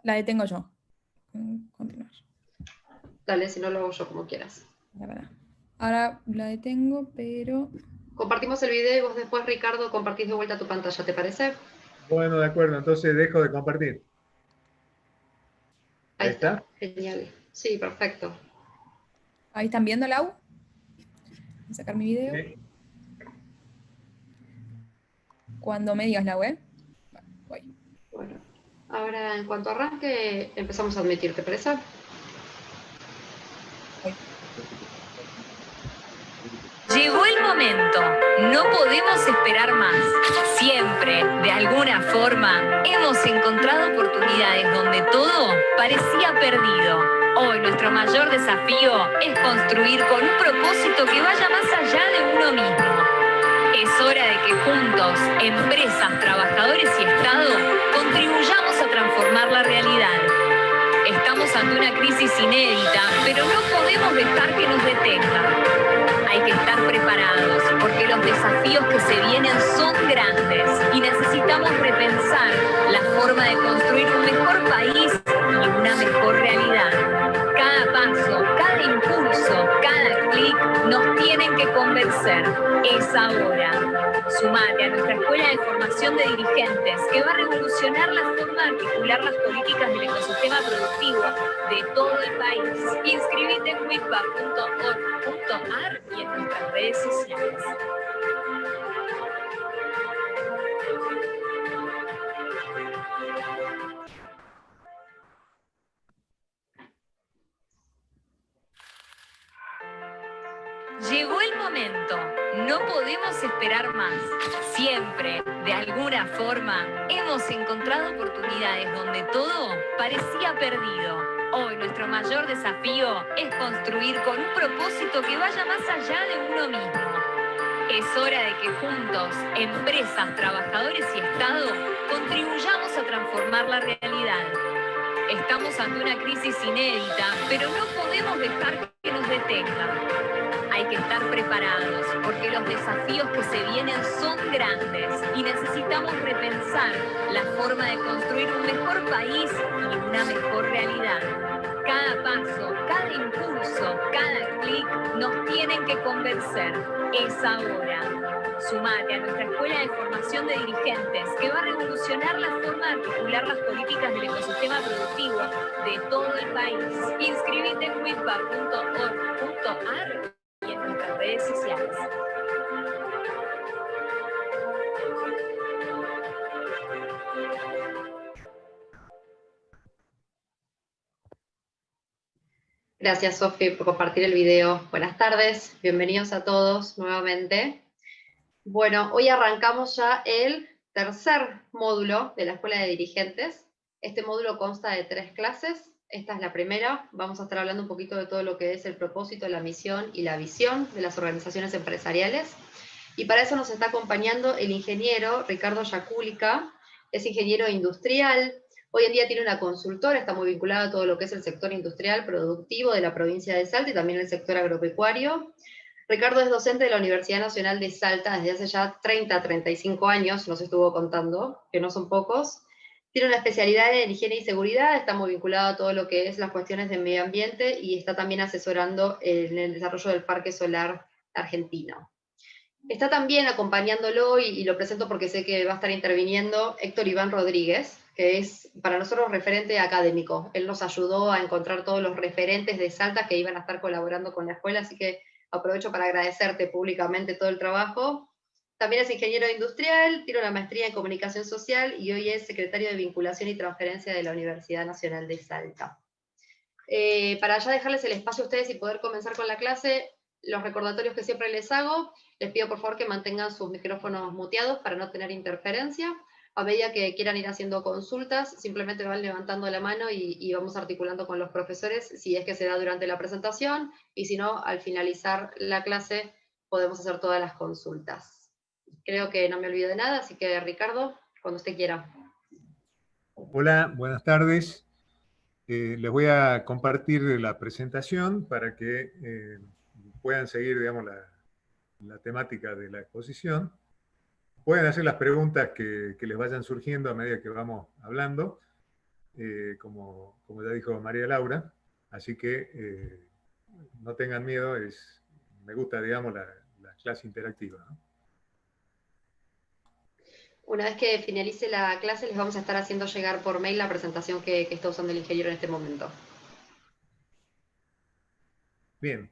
La detengo yo. Continuar. Dale, si no lo hago yo como quieras. Ahora la detengo, pero... Compartimos el video y vos después, Ricardo, compartís de vuelta tu pantalla, ¿te parece? Bueno, de acuerdo, entonces dejo de compartir. Ahí Ahí está, está. genial. Sí, perfecto. Ahí están viendo, Lau. Voy a sacar mi video. Sí. Cuando me digas, Lau, voy. Bueno, ahora en cuanto arranque, empezamos a admitir, ¿te parece? Voy. Llegó el momento, no podemos esperar más. Siempre, de alguna forma, hemos encontrado oportunidades donde todo parecía perdido. Hoy nuestro mayor desafío es construir con un propósito que vaya más allá de uno mismo. Es hora de que juntos, empresas, trabajadores y Estado, contribuyamos a transformar la realidad. Estamos ante una crisis inédita, pero no podemos dejar que nos detenga. Hay que estar preparados porque los desafíos que se vienen son grandes y necesitamos repensar la forma de construir un mejor país y una mejor realidad. Cada paso, cada impulso, cada clic nos tienen que convencer. Es ahora. Sumate a nuestra escuela de formación de dirigentes que va a revolucionar la forma de articular las políticas del ecosistema productivo de todo el país. Inscribite en witba.org.ar y en nuestras redes sociales. Llegó el momento, no podemos esperar más. Siempre, de alguna forma, hemos encontrado oportunidades donde todo parecía perdido. Hoy nuestro mayor desafío es construir con un propósito que vaya más allá de uno mismo. Es hora de que juntos, empresas, trabajadores y Estado, contribuyamos a transformar la realidad. Estamos ante una crisis inédita, pero no podemos dejar que nos detenga. Hay que estar preparados porque los desafíos que se vienen son grandes y necesitamos repensar la forma de construir un mejor país y una mejor realidad. Cada paso, cada impulso, cada clic nos tienen que convencer. Es ahora. Sumate a nuestra escuela de formación de dirigentes que va a revolucionar la forma de articular las políticas del ecosistema productivo de todo el país. Inscribite en witba.org.ar y en nuestras redes sociales. Gracias, Sofi, por compartir el video. Buenas tardes, bienvenidos a todos nuevamente. Bueno, hoy arrancamos ya el tercer módulo de la Escuela de Dirigentes. Este módulo consta de 3 clases. Esta es la primera. Vamos a estar hablando un poquito de todo lo que es el propósito, la misión y la visión de las organizaciones empresariales. Y para eso nos está acompañando el ingeniero Ricardo Yaculica. Es ingeniero industrial. Hoy en día tiene una consultora, está muy vinculado a todo lo que es el sector industrial productivo de la provincia de Salta y también el sector agropecuario. Ricardo es docente de la Universidad Nacional de Salta desde hace ya 30, 35 años, nos estuvo contando, que no son pocos. Tiene una especialidad en higiene y seguridad, está muy vinculado a todo lo que es las cuestiones de medio ambiente y está también asesorando en el desarrollo del Parque Solar Argentino. Está también acompañándolo, y lo presento porque sé que va a estar interviniendo, Héctor Iván Rodríguez, que es para nosotros referente académico. Él nos ayudó a encontrar todos los referentes de Salta que iban a estar colaborando con la escuela, así que aprovecho para agradecerte públicamente todo el trabajo. También es ingeniero industrial, tiene una maestría en comunicación social y hoy es secretario de vinculación y transferencia de la Universidad Nacional de Salta. Para ya dejarles el espacio a ustedes y poder comenzar con la clase, los recordatorios que siempre les hago, les pido por favor que mantengan sus micrófonos muteados para no tener interferencia. A medida que quieran ir haciendo consultas, simplemente van levantando la mano y vamos articulando con los profesores si es que se da durante la presentación, y si no, al finalizar la clase podemos hacer todas las consultas. Creo que no me olvido de nada, así que Ricardo, cuando usted quiera. Hola, buenas tardes. Les voy a compartir la presentación para que puedan seguir, digamos, la temática de la exposición. Pueden hacer las preguntas que les vayan surgiendo a medida que vamos hablando. como ya dijo María Laura, así que no tengan miedo, me gusta, digamos, la clase interactiva, ¿no? Una vez que finalice la clase, les vamos a estar haciendo llegar por mail la presentación que está usando el ingeniero en este momento. Bien.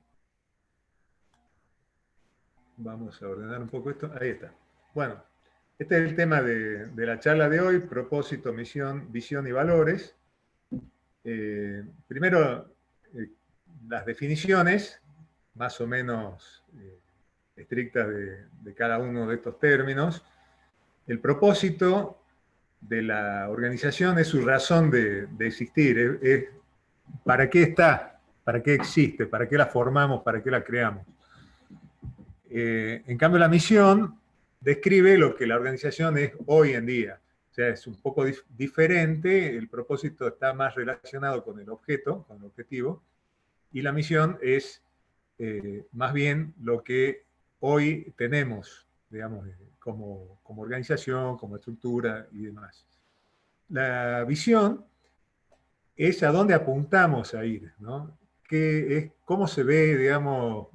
Vamos a ordenar un poco esto. Ahí está. Bueno, este es el tema de la charla de hoy: propósito, misión, visión y valores. Primero, las definiciones, más o menos estrictas de cada uno de estos términos. El propósito de la organización es su razón de existir, es para qué está, para qué existe, para qué la formamos, para qué la creamos. En cambio, la misión describe lo que la organización es hoy en día. O sea, es un poco diferente, el propósito está más relacionado con el objeto, con el objetivo, y la misión es más bien lo que hoy tenemos, digamos, como organización, como estructura y demás. La visión es a dónde apuntamos a ir, ¿no? Cómo se ve, digamos,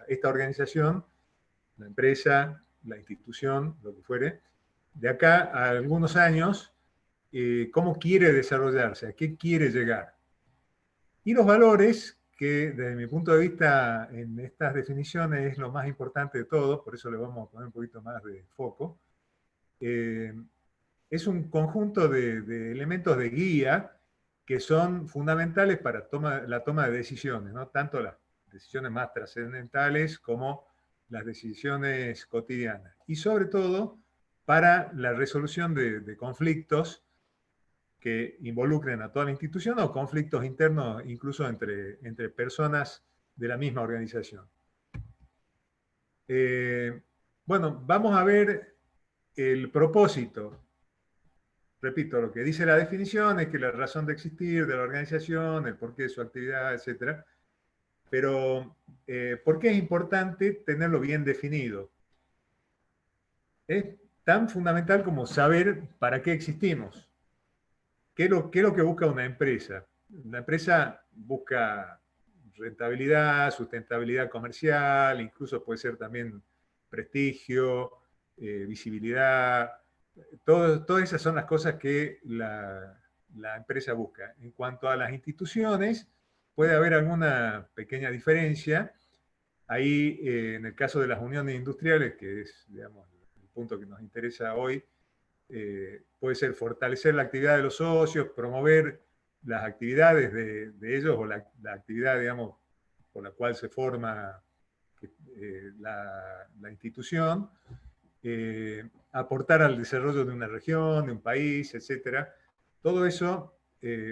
esta organización, la empresa, la institución, lo que fuere, de acá a algunos años, cómo quiere desarrollarse, a qué quiere llegar. Y los valores, que desde mi punto de vista en estas definiciones es lo más importante de todo, por eso le vamos a poner un poquito más de foco, es un conjunto de elementos de guía que son fundamentales para la toma de decisiones, ¿no? Tanto las decisiones más trascendentales como las decisiones cotidianas. Y sobre todo para la resolución de conflictos que involucren a toda la institución o conflictos internos incluso entre personas de la misma organización. Bueno, vamos a ver el propósito. Repito, lo que dice la definición es que la razón de existir de la organización, el porqué de su actividad, etc. Pero, ¿por qué es importante tenerlo bien definido? Es tan fundamental como saber para qué existimos. ¿Qué es lo que busca una empresa? La empresa busca rentabilidad, sustentabilidad comercial, incluso puede ser también prestigio, visibilidad. Todas esas son las cosas que la empresa busca. En cuanto a las instituciones, puede haber alguna pequeña diferencia. Ahí, en el caso de las uniones industriales, que es, digamos, el punto que nos interesa hoy, puede ser fortalecer la actividad de los socios, promover las actividades de ellos o la actividad, digamos, por la cual se forma la institución, aportar al desarrollo de una región, de un país, etc. Todo eso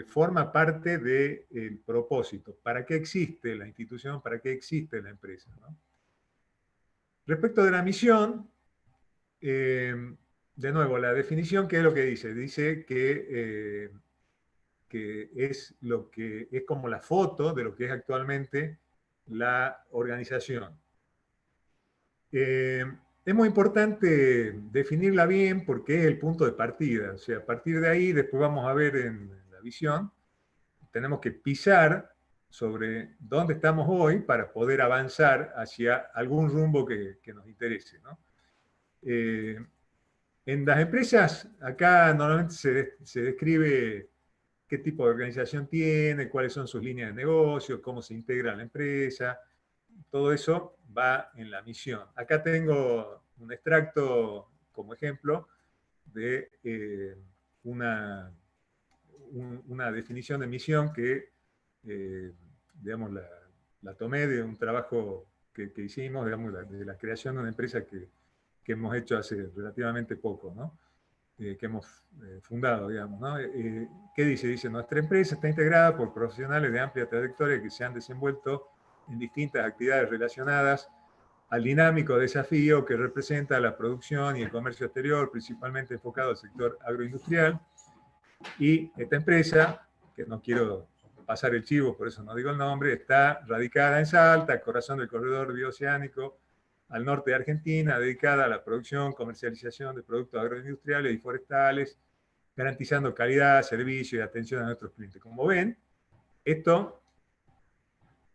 forma parte del propósito. ¿Para qué existe la institución? ¿Para qué existe la empresa, ¿no? Respecto de la misión, de nuevo, la definición, ¿qué es lo que dice? Dice que es como la foto de lo que es actualmente la organización. Es muy importante definirla bien porque es el punto de partida. O sea, a partir de ahí, después vamos a ver en la visión, tenemos que pisar sobre dónde estamos hoy para poder avanzar hacia algún rumbo que nos interese, ¿no? En las empresas, acá normalmente se describe qué tipo de organización tiene, cuáles son sus líneas de negocio, cómo se integra la empresa. Todo eso va en la misión. Acá tengo un extracto como ejemplo de una definición de misión que, digamos, la tomé de un trabajo que hicimos, digamos, de la creación de una empresa que hemos hecho hace relativamente poco, ¿no? Que hemos fundado, digamos, ¿no? ¿Qué dice? Dice, nuestra empresa está integrada por profesionales de amplia trayectoria que se han desenvuelto en distintas actividades relacionadas al dinámico desafío que representa la producción y el comercio exterior, principalmente enfocado al sector agroindustrial. Y esta empresa, que no quiero pasar el chivo, por eso no digo el nombre, está radicada en Salta, corazón del corredor bioceánico, al norte de Argentina, dedicada a la producción, comercialización de productos agroindustriales y forestales, garantizando calidad, servicio y atención a nuestros clientes. Como ven, esto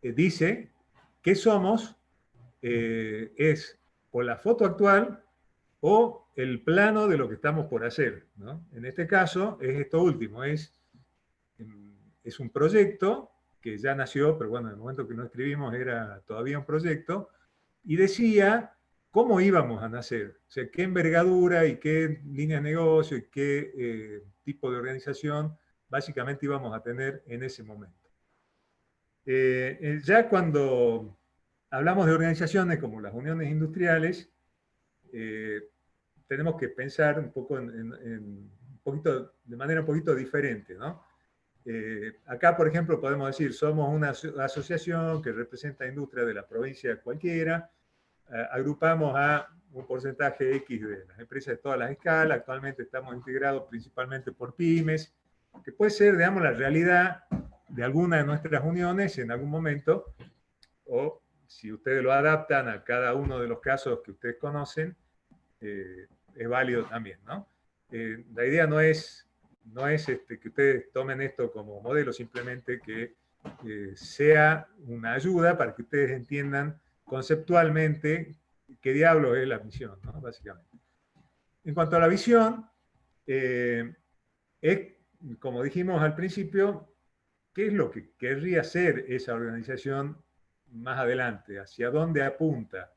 dice que somos, es o la foto actual o el plano de lo que estamos por hacer, ¿no? En este caso es esto último, es un proyecto que ya nació, pero bueno, en el momento que no escribimos era todavía un proyecto, y decía cómo íbamos a nacer, o sea, qué envergadura y qué líneas de negocio y qué tipo de organización básicamente íbamos a tener en ese momento. Ya cuando hablamos de organizaciones como las uniones industriales, tenemos que pensar un poco un poquito, de manera un poquito diferente, ¿no? Acá, por ejemplo, podemos decir, somos una asociación que representa a industria de la provincia cualquiera, agrupamos a un porcentaje X de las empresas de todas las escalas, actualmente estamos integrados principalmente por pymes, que puede ser, digamos, la realidad de alguna de nuestras uniones en algún momento, o si ustedes lo adaptan a cada uno de los casos que ustedes conocen, es válido también, ¿no? La idea no es que ustedes tomen esto como modelo, simplemente que sea una ayuda para que ustedes entiendan conceptualmente qué diablos es la misión, ¿no? Básicamente. En cuanto a la visión, es, como dijimos al principio, ¿qué es lo que querría ser esa organización más adelante? ¿Hacia dónde apunta?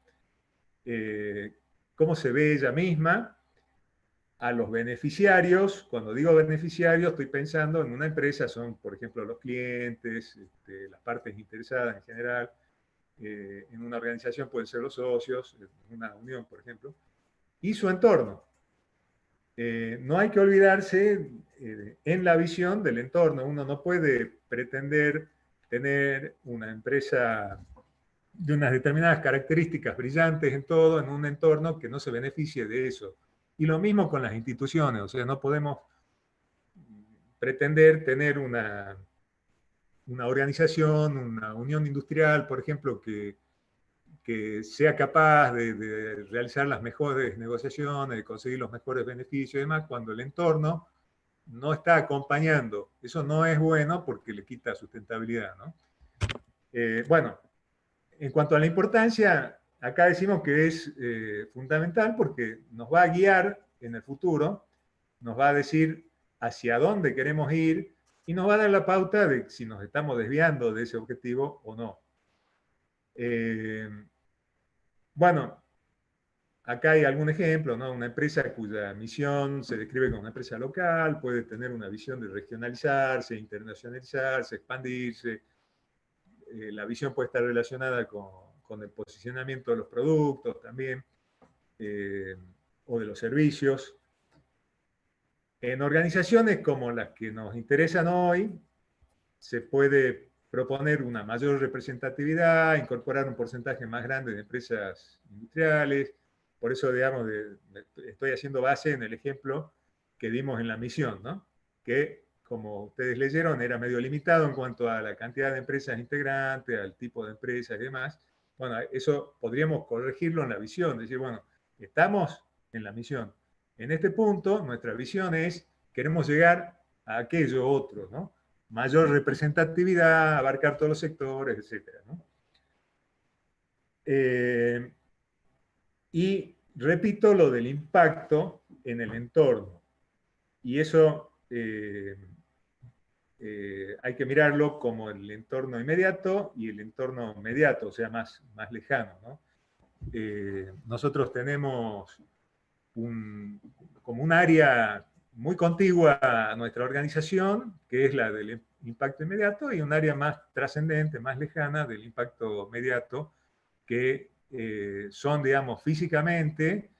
¿Cómo se ve ella misma? A los beneficiarios, cuando digo beneficiarios, estoy pensando en una empresa, son, por ejemplo, los clientes, las partes interesadas en general. En una organización pueden ser los socios, en una unión, por ejemplo, y su entorno. No hay que olvidarse en la visión del entorno. Uno no puede pretender tener una empresa de unas determinadas características brillantes en todo, en un entorno que no se beneficie de eso. Y lo mismo con las instituciones, o sea, no podemos pretender tener una organización, una unión industrial, por ejemplo, que sea capaz de realizar las mejores negociaciones, de conseguir los mejores beneficios y demás, cuando el entorno no está acompañando. Eso no es bueno porque le quita sustentabilidad, ¿no? Bueno, en cuanto a la importancia, acá decimos que es fundamental porque nos va a guiar en el futuro, nos va a decir hacia dónde queremos ir y nos va a dar la pauta de si nos estamos desviando de ese objetivo o no. Bueno, acá hay algún ejemplo, ¿no? Una empresa cuya misión se describe como una empresa local, puede tener una visión de regionalizarse, internacionalizarse, expandirse. La visión puede estar relacionada con el posicionamiento de los productos también, o de los servicios. En organizaciones como las que nos interesan hoy, se puede proponer una mayor representatividad, incorporar un porcentaje más grande de empresas industriales. Por eso, digamos, estoy haciendo base en el ejemplo que dimos en la misión, ¿no? Que, como ustedes leyeron, era medio limitado en cuanto a la cantidad de empresas integrantes, al tipo de empresas y demás. Bueno, eso podríamos corregirlo en la visión, decir, bueno, estamos en la misión. En este punto, nuestra visión es, queremos llegar a aquello otro, ¿no? Mayor representatividad, abarcar todos los sectores, etc., ¿no? Y repito lo del impacto en el entorno. Y eso hay que mirarlo como el entorno inmediato y el entorno mediato, o sea, más lejano, ¿no? Nosotros tenemos como un área muy contigua a nuestra organización, que es la del impacto inmediato, y un área más trascendente, más lejana del impacto mediato, que son, digamos, físicamente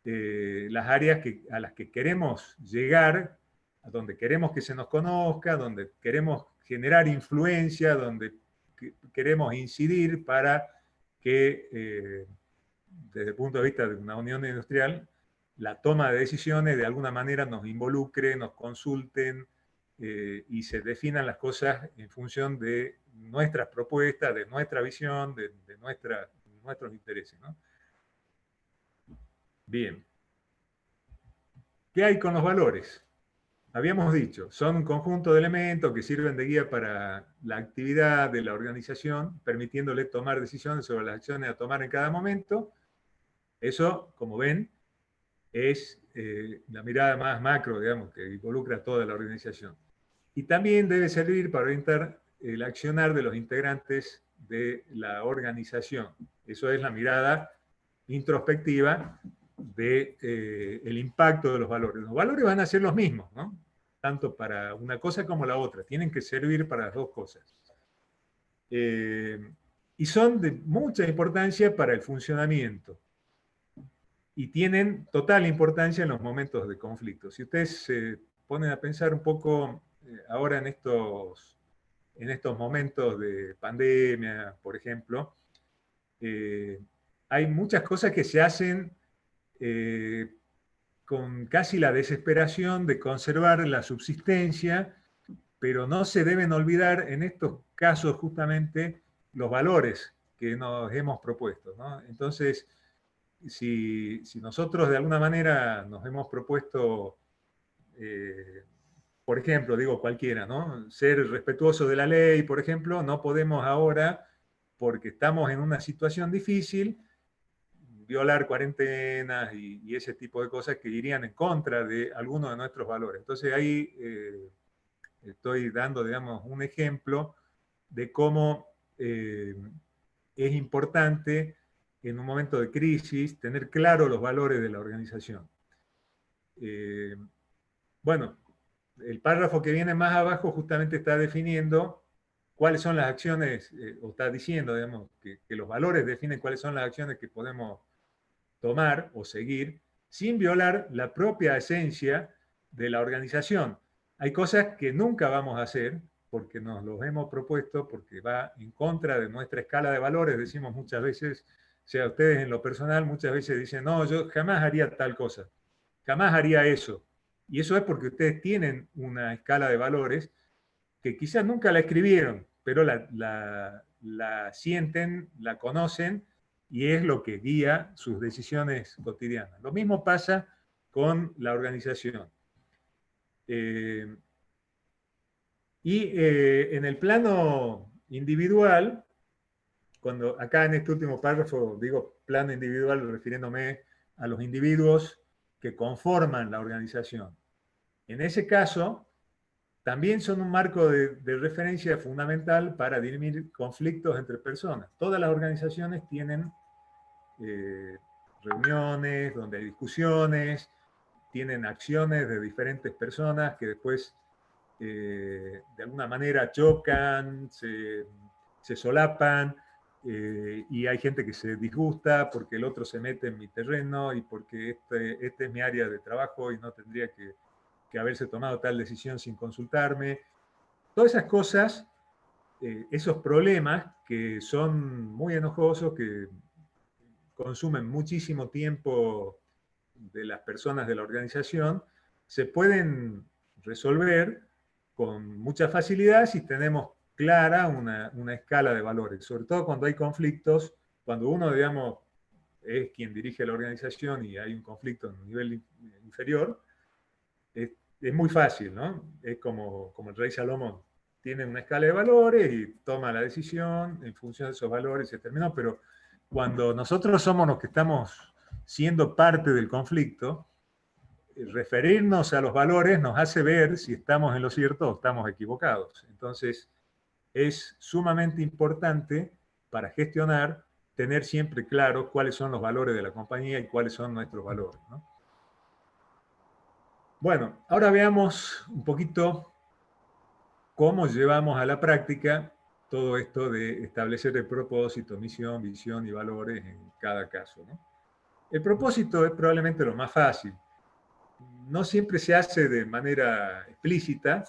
las áreas a las que queremos llegar, a donde queremos que se nos conozca, donde queremos generar influencia, donde queremos incidir para que, desde el punto de vista de una unión industrial, la toma de decisiones de alguna manera nos involucre, nos consulten y se definan las cosas en función de nuestras propuestas, de nuestra visión, de nuestros intereses, ¿no? Bien. ¿Qué hay con los valores? habíamos dicho, son un conjunto de elementos que sirven de guía para la actividad de la organización, permitiéndole tomar decisiones sobre las acciones a tomar en cada momento. Eso, como ven, es la mirada más macro, digamos, que involucra a toda la organización. Y también debe servir para orientar el accionar de los integrantes de la organización. Eso es la mirada introspectiva del impacto de los valores. Los valores van a ser los mismos, ¿no? Tanto para una cosa como la otra. Tienen que servir para las dos cosas. Y son de mucha importancia para el funcionamiento. Y tienen total importancia en los momentos de conflicto. Si ustedes se ponen a pensar un poco ahora en estos momentos de pandemia, por ejemplo, hay muchas cosas que se hacen con casi la desesperación de conservar la subsistencia, pero no se deben olvidar en estos casos justamente los valores que nos hemos propuesto, ¿no? Entonces, si nosotros de alguna manera nos hemos propuesto, por ejemplo, digo cualquiera, ¿no? Ser respetuoso de la ley, por ejemplo, no podemos ahora, porque estamos en una situación difícil, violar cuarentenas y ese tipo de cosas que irían en contra de algunos de nuestros valores. Entonces ahí estoy dando, digamos, un ejemplo de cómo es importante en un momento de crisis tener claro los valores de la organización. Bueno, el párrafo que viene más abajo justamente está definiendo cuáles son las acciones, o está diciendo, digamos, que los valores definen cuáles son las acciones que podemos tomar o seguir sin violar la propia esencia de la organización. Hay cosas que nunca vamos a hacer porque nos los hemos propuesto, porque va en contra de nuestra escala de valores, decimos muchas veces, o sea, ustedes en lo personal muchas veces dicen, no, yo jamás haría tal cosa, jamás haría eso. Y eso es porque ustedes tienen una escala de valores que quizás nunca la escribieron, pero la sienten, la conocen, y es lo que guía sus decisiones cotidianas. Lo mismo pasa con la organización. En el plano individual, cuando acá en este último párrafo digo plano individual refiriéndome a los individuos que conforman la organización. En ese caso, también son un marco de referencia fundamental para dirimir conflictos entre personas. Todas las organizaciones tienen reuniones donde hay discusiones, tienen acciones de diferentes personas que después de alguna manera chocan, se solapan, y hay gente que se disgusta porque el otro se mete en mi terreno y porque este es mi área de trabajo y no tendría que haberse tomado tal decisión sin consultarme. Todas esas cosas, esos problemas que son muy enojosos, que consumen muchísimo tiempo de las personas de la organización, se pueden resolver con mucha facilidad si tenemos clara una escala de valores, sobre todo cuando hay conflictos, cuando uno, digamos, es quien dirige la organización y hay un conflicto en un nivel inferior, es muy fácil, ¿no? Es como el rey Salomón, tiene una escala de valores y toma la decisión en función de esos valores y se terminó, pero cuando nosotros somos los que estamos siendo parte del conflicto, referirnos a los valores nos hace ver si estamos en lo cierto o estamos equivocados. Entonces, es sumamente importante para gestionar tener siempre claro cuáles son los valores de la compañía y cuáles son nuestros valores, ¿no? Bueno, ahora veamos un poquito cómo llevamos a la práctica todo esto de establecer el propósito, misión, visión y valores en cada caso, ¿no? El propósito es probablemente lo más fácil. No siempre se hace de manera explícita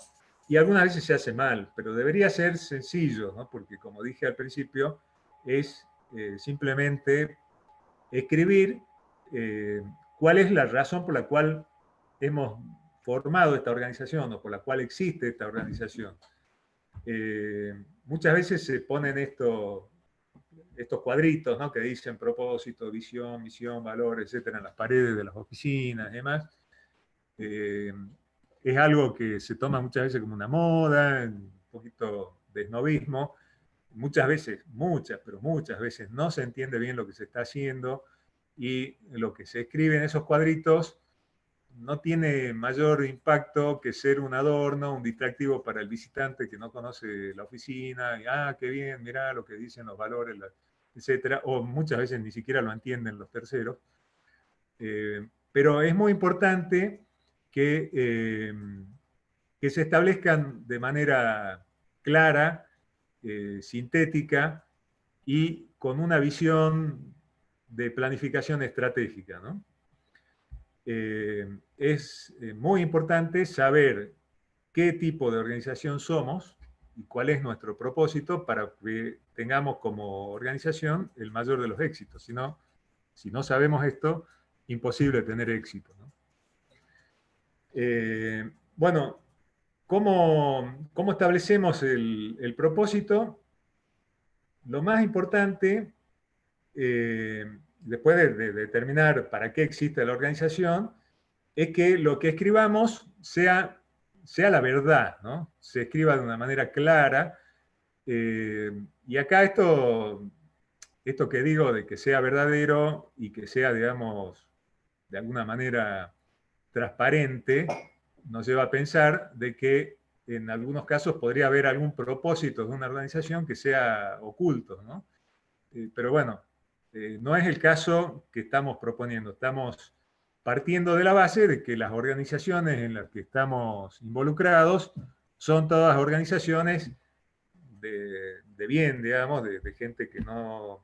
y algunas veces se hace mal, pero debería ser sencillo, ¿no? Porque como dije al principio, es simplemente escribir cuál es la razón por la cual hemos formado esta organización o por la cual existe esta organización. Muchas veces se ponen estos cuadritos, ¿no? Que dicen propósito, visión, misión, valor, etcétera, en las paredes de las oficinas y demás. es algo que se toma muchas veces como una moda, un poquito de esnobismo. Muchas veces, pero muchas veces no se entiende bien lo que se está haciendo y lo que se escribe en esos cuadritos no tiene mayor impacto que ser un adorno, un distractivo para el visitante que no conoce la oficina, y qué bien, mirá lo que dicen los valores, etcétera, o muchas veces ni siquiera lo entienden los terceros. Pero es muy importante que se establezcan de manera clara, sintética y con una visión de planificación estratégica, ¿no? Es muy importante saber qué tipo de organización somos y cuál es nuestro propósito para que tengamos como organización el mayor de los éxitos. Si no sabemos esto, imposible tener éxito, ¿no? Bueno, ¿cómo establecemos el propósito? Lo más importante, después de determinar para qué existe la organización, es que lo que escribamos sea la verdad, ¿no? Se escriba de una manera clara. Y acá esto que digo de que sea verdadero y que sea, digamos, de alguna manera transparente, nos lleva a pensar de que en algunos casos podría haber algún propósito de una organización que sea oculto, ¿no? Pero bueno, no es el caso que estamos proponiendo. Estamos partiendo de la base de que las organizaciones en las que estamos involucrados son todas organizaciones de bien, digamos, de gente que no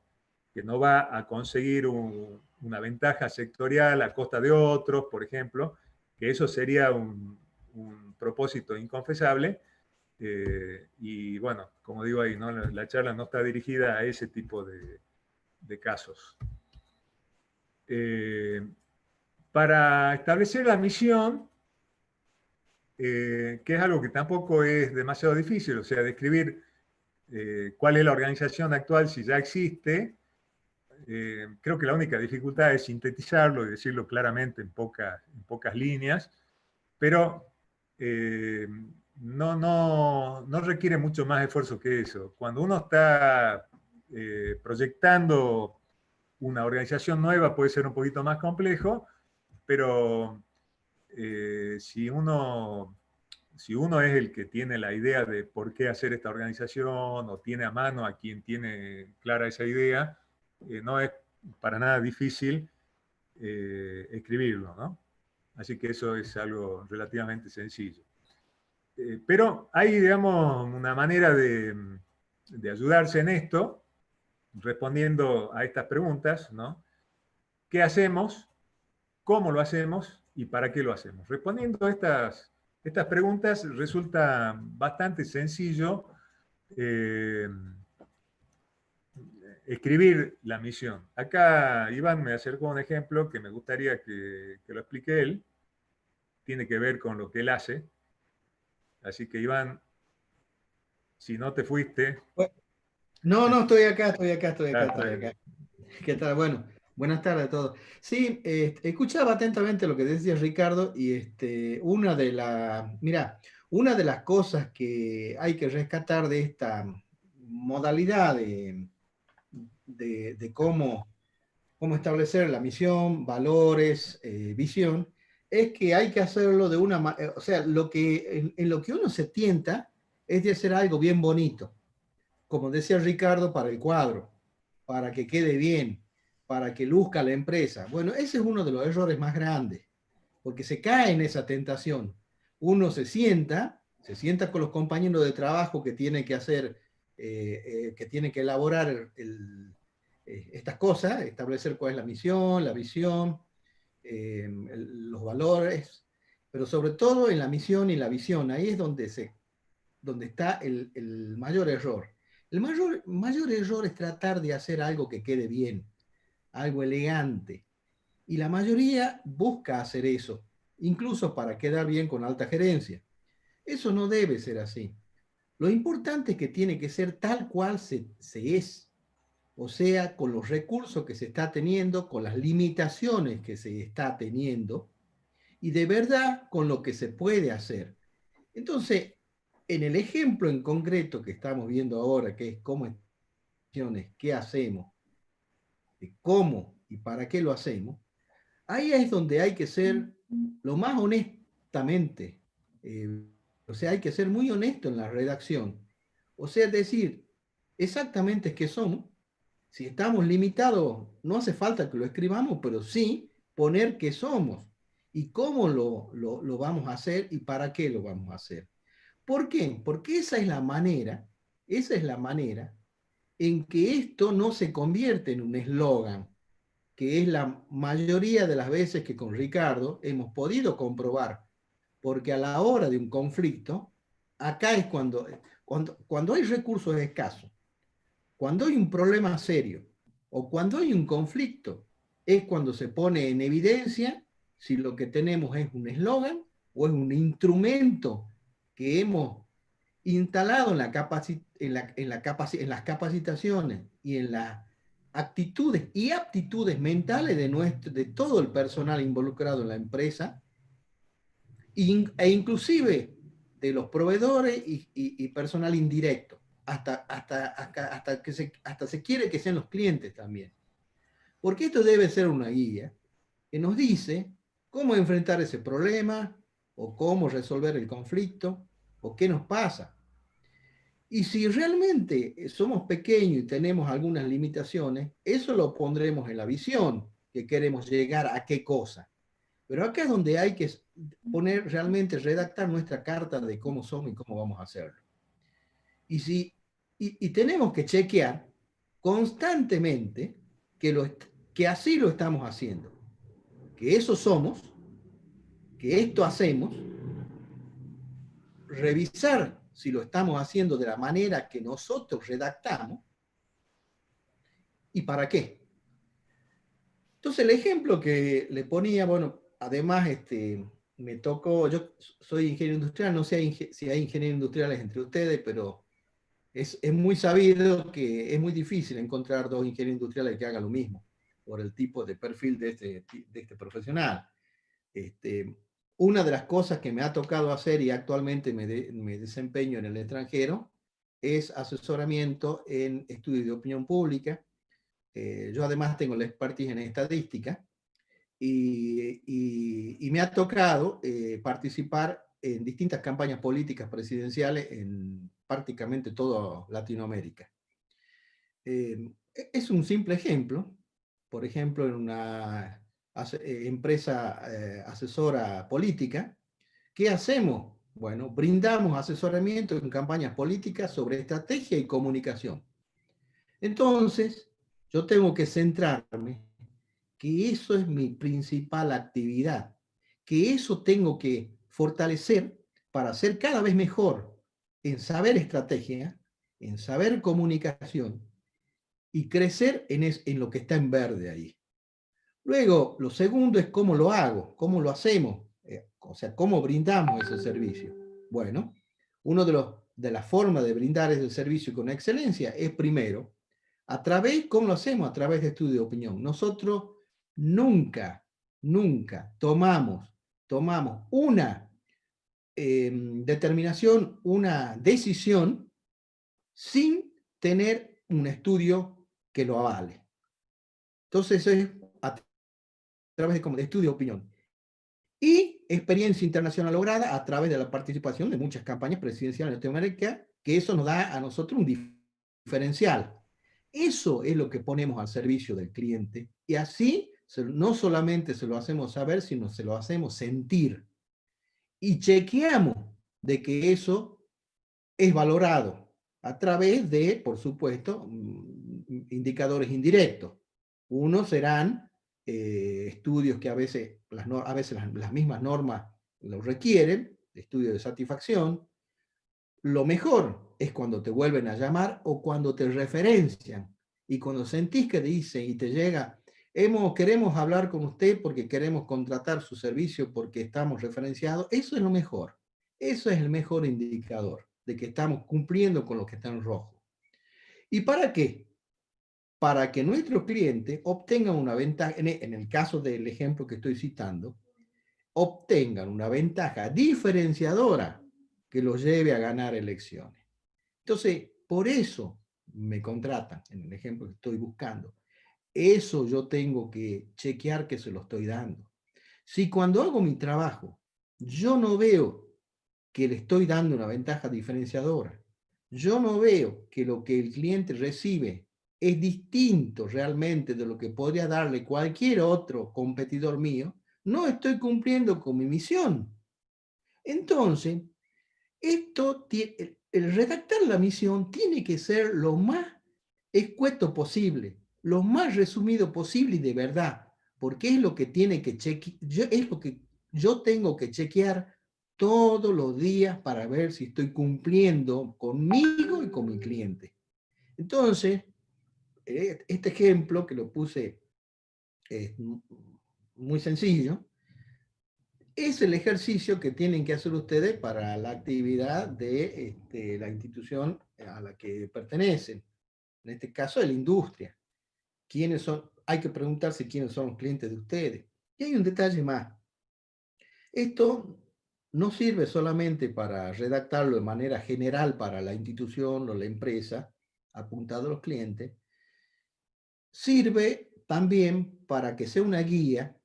va a conseguir una ventaja sectorial a costa de otros, por ejemplo, que eso sería un propósito inconfesable. Y bueno, como digo ahí, ¿no? La charla no está dirigida a ese tipo de casos. Para establecer la misión, que es algo que tampoco es demasiado difícil, o sea, describir cuál es la organización actual si ya existe. Creo que la única dificultad es sintetizarlo y decirlo claramente en pocas líneas, pero no requiere mucho más esfuerzo que eso. Cuando uno está proyectando una organización nueva puede ser un poquito más complejo, pero si uno es el que tiene la idea de por qué hacer esta organización o tiene a mano a quien tiene clara esa idea, no es para nada difícil escribirlo, ¿no? Así que eso es algo relativamente sencillo. Pero hay, digamos, una manera de ayudarse en esto, respondiendo a estas preguntas, ¿no? ¿Qué hacemos? ¿Cómo lo hacemos? ¿Y para qué lo hacemos? Respondiendo a estas preguntas resulta bastante sencillo escribir la misión. Acá Iván me acercó un ejemplo que me gustaría que lo explique él. Tiene que ver con lo que él hace. Así que Iván, si no te fuiste... No, estoy acá. ¿Qué tal? Bueno, buenas tardes a todos. Sí, escuchaba atentamente lo que decía Ricardo y una de las cosas que hay que rescatar de esta modalidad de cómo establecer la misión, valores, visión, es que hay que hacerlo de una manera, o sea, en lo que uno se tienta es de hacer algo bien bonito, como decía Ricardo, para el cuadro, para que quede bien, para que luzca la empresa. Bueno, ese es uno de los errores más grandes, porque se cae en esa tentación. Uno se sienta con los compañeros de trabajo que tienen que hacer, que tienen que elaborar estas cosas, establecer cuál es la misión, la visión, los valores, pero sobre todo en la misión y la visión, ahí es donde está el mayor error. El mayor error es tratar de hacer algo que quede bien, algo elegante. Y la mayoría busca hacer eso, incluso para quedar bien con alta gerencia. Eso no debe ser así. Lo importante es que tiene que ser tal cual se es. O sea, con los recursos que se está teniendo, con las limitaciones que se está teniendo, y de verdad con lo que se puede hacer. Entonces, en el ejemplo en concreto que estamos viendo ahora, que es cómo qué hacemos, cómo y para qué lo hacemos, ahí es donde hay que ser lo más honestamente, o sea, hay que ser muy honesto en la redacción. O sea, decir exactamente qué somos. Si estamos limitados, no hace falta que lo escribamos, pero sí poner qué somos y cómo lo vamos a hacer y para qué lo vamos a hacer. ¿Por qué? Porque esa es la manera en que esto no se convierte en un eslogan, que es la mayoría de las veces que con Ricardo hemos podido comprobar, porque a la hora de un conflicto, acá es cuando hay recursos escasos, cuando hay un problema serio o cuando hay un conflicto, es cuando se pone en evidencia si lo que tenemos es un eslogan o es un instrumento que hemos instalado en las capacitaciones y en las actitudes y aptitudes mentales de todo el personal involucrado en la empresa, e inclusive de los proveedores y personal indirecto, hasta se quiere que sean los clientes también. Porque esto debe ser una guía que nos dice cómo enfrentar ese problema, o cómo resolver el conflicto, o qué nos pasa. Y si realmente somos pequeños y tenemos algunas limitaciones, eso lo pondremos en la visión, que queremos llegar a qué cosa. Pero acá es donde hay que poner realmente, redactar nuestra carta de cómo somos y cómo vamos a hacerlo. Y tenemos que chequear constantemente que así lo estamos haciendo, que eso somos, que esto hacemos, revisar si lo estamos haciendo de la manera que nosotros redactamos y para qué. Entonces el ejemplo que le ponía, bueno, además me tocó, yo soy ingeniero industrial, no sé si hay ingenieros industriales entre ustedes, pero es muy sabido que es muy difícil encontrar dos ingenieros industriales que hagan lo mismo, por el tipo de perfil de este profesional. Una de las cosas que me ha tocado hacer y actualmente me desempeño en el extranjero es asesoramiento en estudios de opinión pública. Yo además tengo la expertise en estadística y me ha tocado participar en distintas campañas políticas presidenciales en prácticamente toda Latinoamérica. Es un simple ejemplo. Por ejemplo, en una empresa asesora política, ¿qué hacemos? Bueno, brindamos asesoramiento en campañas políticas sobre estrategia y comunicación. Entonces, yo tengo que centrarme que eso es mi principal actividad, que eso tengo que fortalecer para ser cada vez mejor en saber estrategia, en saber comunicación y crecer en lo que está en verde ahí. Luego, lo segundo es cómo lo hago, cómo lo hacemos, o sea, cómo brindamos ese servicio. Bueno, una de las formas de brindar ese servicio con excelencia es primero, ¿cómo lo hacemos? A través de estudio de opinión. Nosotros nunca tomamos una determinación, una decisión sin tener un estudio que lo avale. Entonces, eso es a través de estudio de opinión. Y experiencia internacional lograda a través de la participación de muchas campañas presidenciales en Latinoamérica, que eso nos da a nosotros un diferencial. Eso es lo que ponemos al servicio del cliente. Y así no solamente se lo hacemos saber, sino se lo hacemos sentir. Y chequeamos de que eso es valorado a través de, por supuesto, indicadores indirectos. Unos serán estudios que a veces las mismas normas lo requieren, estudios de satisfacción. Lo mejor es cuando te vuelven a llamar o cuando te referencian y cuando sentís que dicen y te llega, queremos hablar con usted porque queremos contratar su servicio porque estamos referenciados. Eso es lo mejor. Eso es el mejor indicador de que estamos cumpliendo con lo que está en rojo. ¿Y para qué? Para que nuestro cliente obtenga una ventaja, en el caso del ejemplo que estoy citando, obtengan una ventaja diferenciadora que los lleve a ganar elecciones. Entonces, por eso me contratan, en el ejemplo que estoy buscando. Eso yo tengo que chequear que se lo estoy dando. Si cuando hago mi trabajo, yo no veo que le estoy dando una ventaja diferenciadora, yo no veo que lo que el cliente recibe es distinto realmente de lo que podría darle cualquier otro competidor mío, no estoy cumpliendo con mi misión. Entonces, el redactar la misión tiene que ser lo más escueto posible, lo más resumido posible y de verdad, porque es lo que tiene que es lo que yo tengo que chequear todos los días para ver si estoy cumpliendo conmigo y con mi cliente. Entonces, este ejemplo que lo puse es muy sencillo, es el ejercicio que tienen que hacer ustedes para la actividad de la institución a la que pertenecen. En este caso, de la industria. ¿Quiénes son? Hay que preguntarse quiénes son los clientes de ustedes. Y hay un detalle más. Esto no sirve solamente para redactarlo de manera general para la institución o la empresa, apuntado a los clientes. Sirve también para que sea una guía,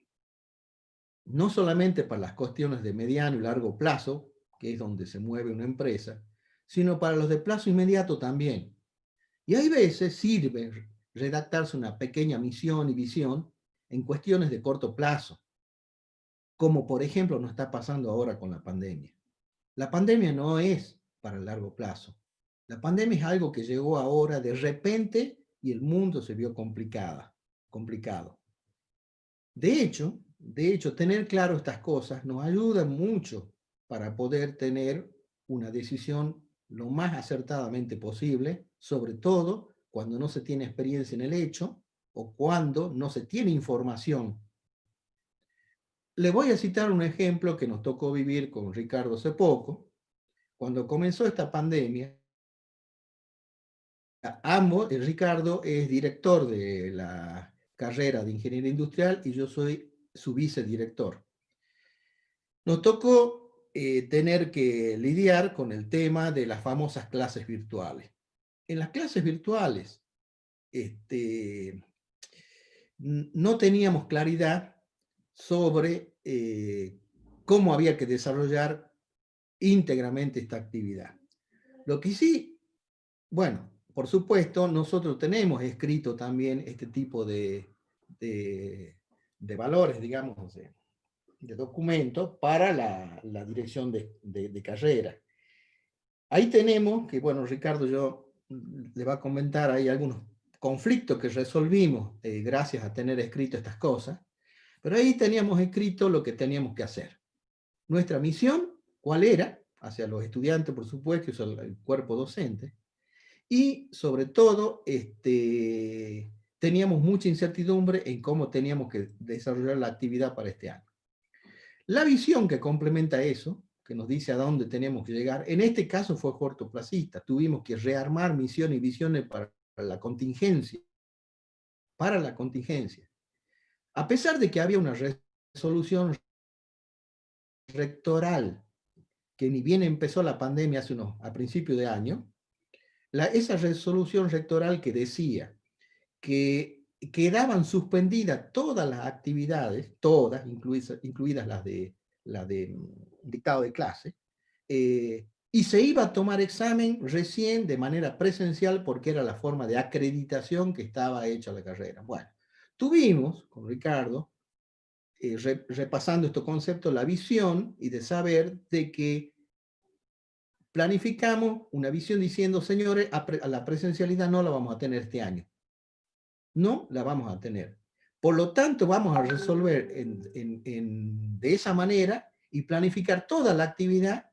no solamente para las cuestiones de mediano y largo plazo, que es donde se mueve una empresa, sino para los de plazo inmediato también. Y hay veces sirve redactarse una pequeña misión y visión en cuestiones de corto plazo, como por ejemplo nos está pasando ahora con la pandemia. La pandemia no es para el largo plazo. La pandemia es algo que llegó ahora de repente y el mundo se vio complicado. De hecho, tener claro estas cosas nos ayuda mucho para poder tener una decisión lo más acertadamente posible, sobre todo cuando no se tiene experiencia en el hecho o cuando no se tiene información. Le voy a citar un ejemplo que nos tocó vivir con Ricardo hace poco. Cuando comenzó esta pandemia, Ricardo es director de la carrera de Ingeniería Industrial y yo soy su vicedirector. Nos tocó tener que lidiar con el tema de las famosas clases virtuales. En las clases virtuales no teníamos claridad sobre cómo había que desarrollar íntegramente esta actividad. Lo que sí, bueno, por supuesto, nosotros tenemos escrito también este tipo de valores, digamos, de documentos para la dirección de carrera. Ahí tenemos, que bueno, Ricardo yo le va a comentar ahí algunos conflictos que resolvimos gracias a tener escrito estas cosas, pero ahí teníamos escrito lo que teníamos que hacer. Nuestra misión, ¿cuál era? Hacia los estudiantes, por supuesto, y el cuerpo docente, y sobre todo, teníamos mucha incertidumbre en cómo teníamos que desarrollar la actividad para este año. La visión que complementa eso, que nos dice a dónde tenemos que llegar, en este caso fue cortoplacista. Tuvimos que rearmar misiones y visiones para la contingencia. Para la contingencia. A pesar de que había una resolución rectoral, que ni bien empezó la pandemia a principios de año, esa resolución rectoral que decía que quedaban suspendidas todas las actividades, todas, incluidas las de dictado de clase, y se iba a tomar examen recién de manera presencial porque era la forma de acreditación que estaba hecha la carrera. Bueno, tuvimos con Ricardo, repasando estos conceptos, la visión y de saber de que planificamos una visión diciendo, señores, a la presencialidad no la vamos a tener este año. No la vamos a tener. Por lo tanto, vamos a resolver de esa manera y planificar toda la actividad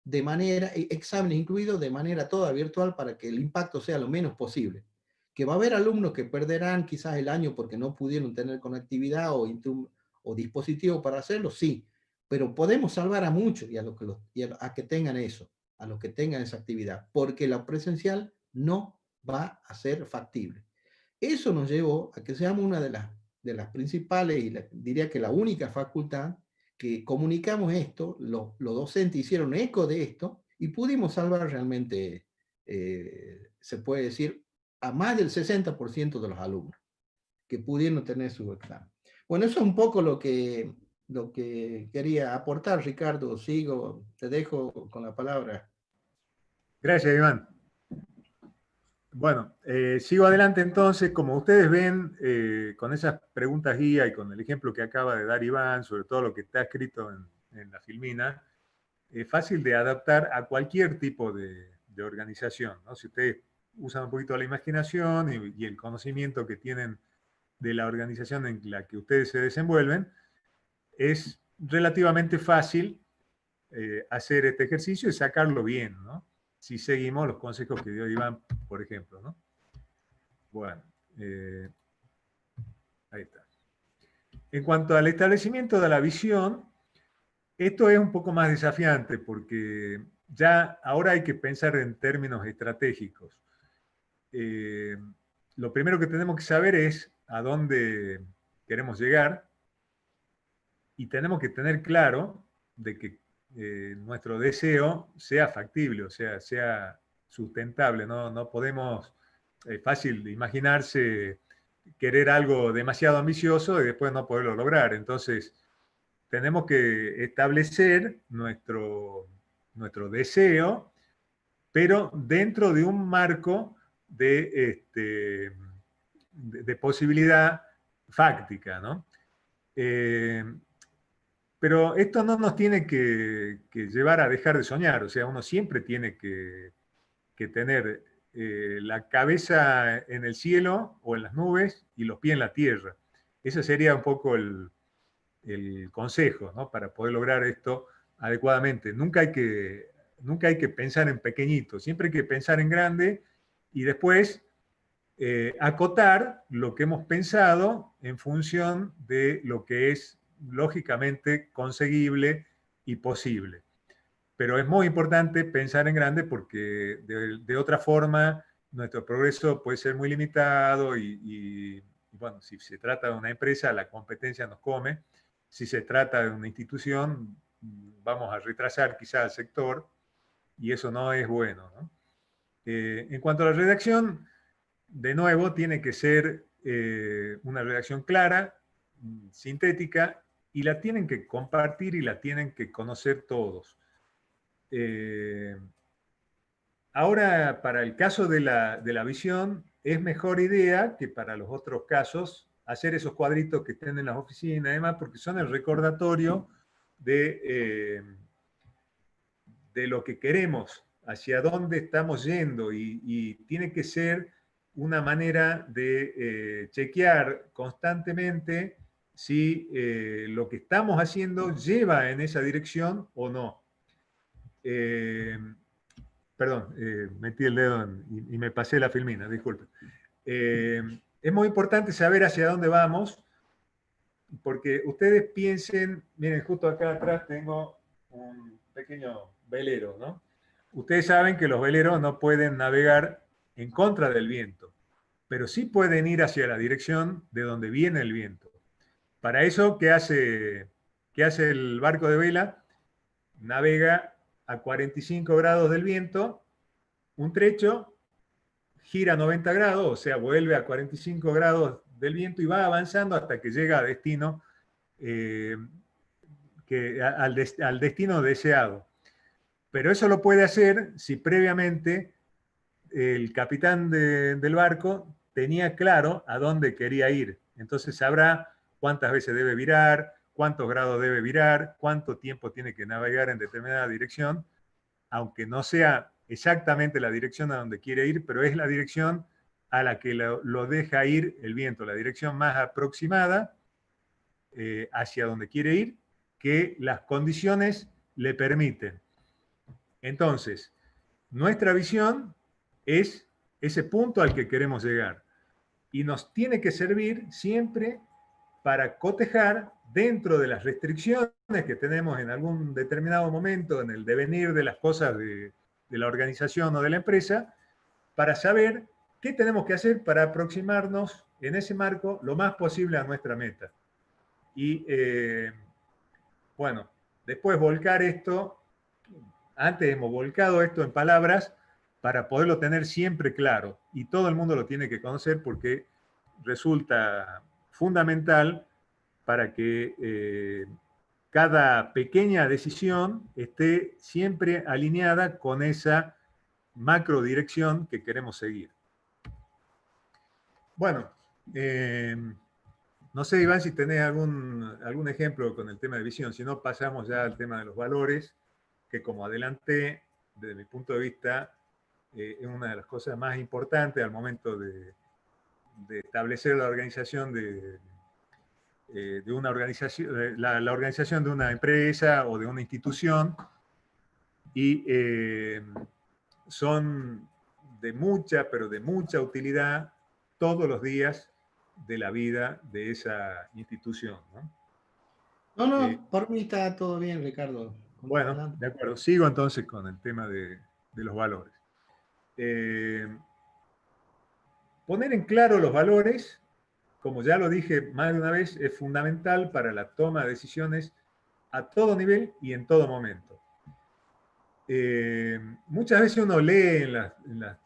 de manera, exámenes incluidos, de manera toda virtual para que el impacto sea lo menos posible. Que va a haber alumnos que perderán quizás el año porque no pudieron tener conectividad o dispositivo para hacerlo, sí, pero podemos salvar a muchos y a que tengan eso, a los que tengan esa actividad, porque la presencial no va a ser factible. Eso nos llevó a que seamos una de las principales y diría que la única facultad que comunicamos esto, los docentes hicieron eco de esto y pudimos salvar realmente, se puede decir, a más del 60% de los alumnos que pudieron tener su examen. Bueno, eso es un poco lo que quería aportar, Ricardo. Sigo, te dejo con la palabra. Gracias, Iván. Bueno, sigo adelante entonces. Como ustedes ven, con esas preguntas guía y con el ejemplo que acaba de dar Iván, sobre todo lo que está escrito en la filmina, es fácil de adaptar a cualquier tipo de organización, ¿no? Si ustedes usan un poquito la imaginación y el conocimiento que tienen de la organización en la que ustedes se desenvuelven, es relativamente fácil hacer este ejercicio y sacarlo bien, ¿no? Si seguimos los consejos que dio Iván, por ejemplo, ¿no? Bueno, ahí está. En cuanto al establecimiento de la visión, esto es un poco más desafiante porque ya ahora hay que pensar en términos estratégicos. Lo primero que tenemos que saber es a dónde queremos llegar y tenemos que tener claro de que nuestro deseo sea factible, o sea sustentable. No podemos, fácil imaginarse querer algo demasiado ambicioso y después no poderlo lograr. Entonces, tenemos que establecer nuestro deseo, pero dentro de un marco de posibilidad fáctica, ¿no? Pero esto no nos tiene que llevar a dejar de soñar, o sea, uno siempre tiene que tener la cabeza en el cielo o en las nubes y los pies en la tierra. Ese sería un poco el consejo, ¿no? Para poder lograr esto adecuadamente. Nunca hay que pensar en pequeñito, siempre hay que pensar en grande y después acotar lo que hemos pensado en función de lo que es lógicamente conseguible y posible. Pero es muy importante pensar en grande porque de otra forma nuestro progreso puede ser muy limitado y bueno, si se trata de una empresa, la competencia nos come. Si se trata de una institución, vamos a retrasar quizá al sector y eso no es bueno, ¿no? En cuanto a la redacción, de nuevo, tiene que ser una redacción clara, sintética, y la tienen que compartir y la tienen que conocer todos. Ahora, para el caso de la visión, es mejor idea que para los otros casos hacer esos cuadritos que estén en las oficinas, además, porque son el recordatorio de lo que queremos, hacia dónde estamos yendo, y tiene que ser una manera de chequear constantemente si lo que estamos haciendo lleva en esa dirección o no. Perdón, metí el dedo y me pasé la filmina, disculpen. Es muy importante saber hacia dónde vamos, porque ustedes piensen, miren, justo acá atrás tengo un pequeño velero, ¿no? Ustedes saben que los veleros no pueden navegar en contra del viento, pero sí pueden ir hacia la dirección de donde viene el viento. Para eso, ¿qué hace el barco de vela? Navega a 45 grados del viento, un trecho, gira 90 grados, o sea, vuelve a 45 grados del viento y va avanzando hasta que llega a destino, al destino deseado. Pero eso lo puede hacer si previamente el capitán del barco tenía claro a dónde quería ir. Entonces sabrá cuántas veces debe virar, cuántos grados debe virar, cuánto tiempo tiene que navegar en determinada dirección, aunque no sea exactamente la dirección a donde quiere ir, pero es la dirección a la que lo deja ir el viento, la dirección más aproximada hacia donde quiere ir, que las condiciones le permiten. Entonces, nuestra visión es ese punto al que queremos llegar y nos tiene que servir siempre para cotejar dentro de las restricciones que tenemos en algún determinado momento en el devenir de las cosas de la organización o de la empresa, para saber qué tenemos que hacer para aproximarnos en ese marco lo más posible a nuestra meta. Y Bueno, después volcar esto, antes hemos volcado esto en palabras para poderlo tener siempre claro. Y todo el mundo lo tiene que conocer porque resulta fundamental para que cada pequeña decisión esté siempre alineada con esa macro dirección que queremos seguir. Bueno, no sé, Iván, si tenés algún ejemplo con el tema de visión. Si no, pasamos ya al tema de los valores, que como adelanté, desde mi punto de vista, es una de las cosas más importantes al momento de establecer la organización de una organización, la organización de una empresa o de una institución, y son de mucha, pero de mucha utilidad todos los días de la vida de esa institución, ¿no? No, por mí está todo bien, Ricardo. Bueno, Adelante. de acuerdo. Sigo entonces con el tema de los valores. Poner en claro los valores, como ya lo dije más de una vez, es fundamental para la toma de decisiones a todo nivel y en todo momento. Muchas veces uno lee en las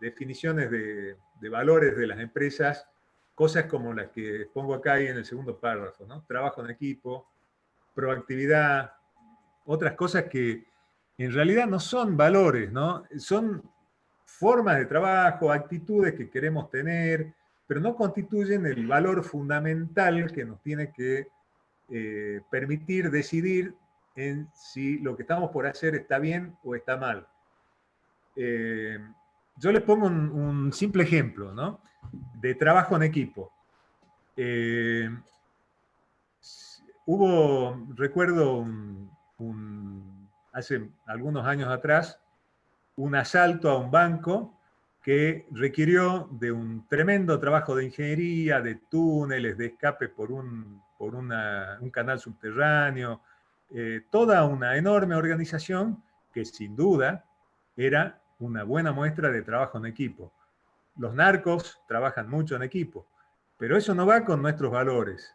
definiciones de valores de las empresas cosas como las que pongo acá y en el segundo párrafo, ¿no? Trabajo en equipo, proactividad, otras cosas que en realidad no son valores, ¿no? Son formas de trabajo, actitudes que queremos tener, pero no constituyen el valor fundamental que nos tiene que permitir decidir en si lo que estamos por hacer está bien o está mal. Yo les pongo un simple ejemplo, ¿no? De trabajo en equipo. Recuerdo hace algunos años atrás, un asalto a un banco que requirió de un tremendo trabajo de ingeniería, de túneles, de escape por un canal subterráneo, toda una enorme organización que sin duda era una buena muestra de trabajo en equipo. Los narcos trabajan mucho en equipo, pero eso no va con nuestros valores.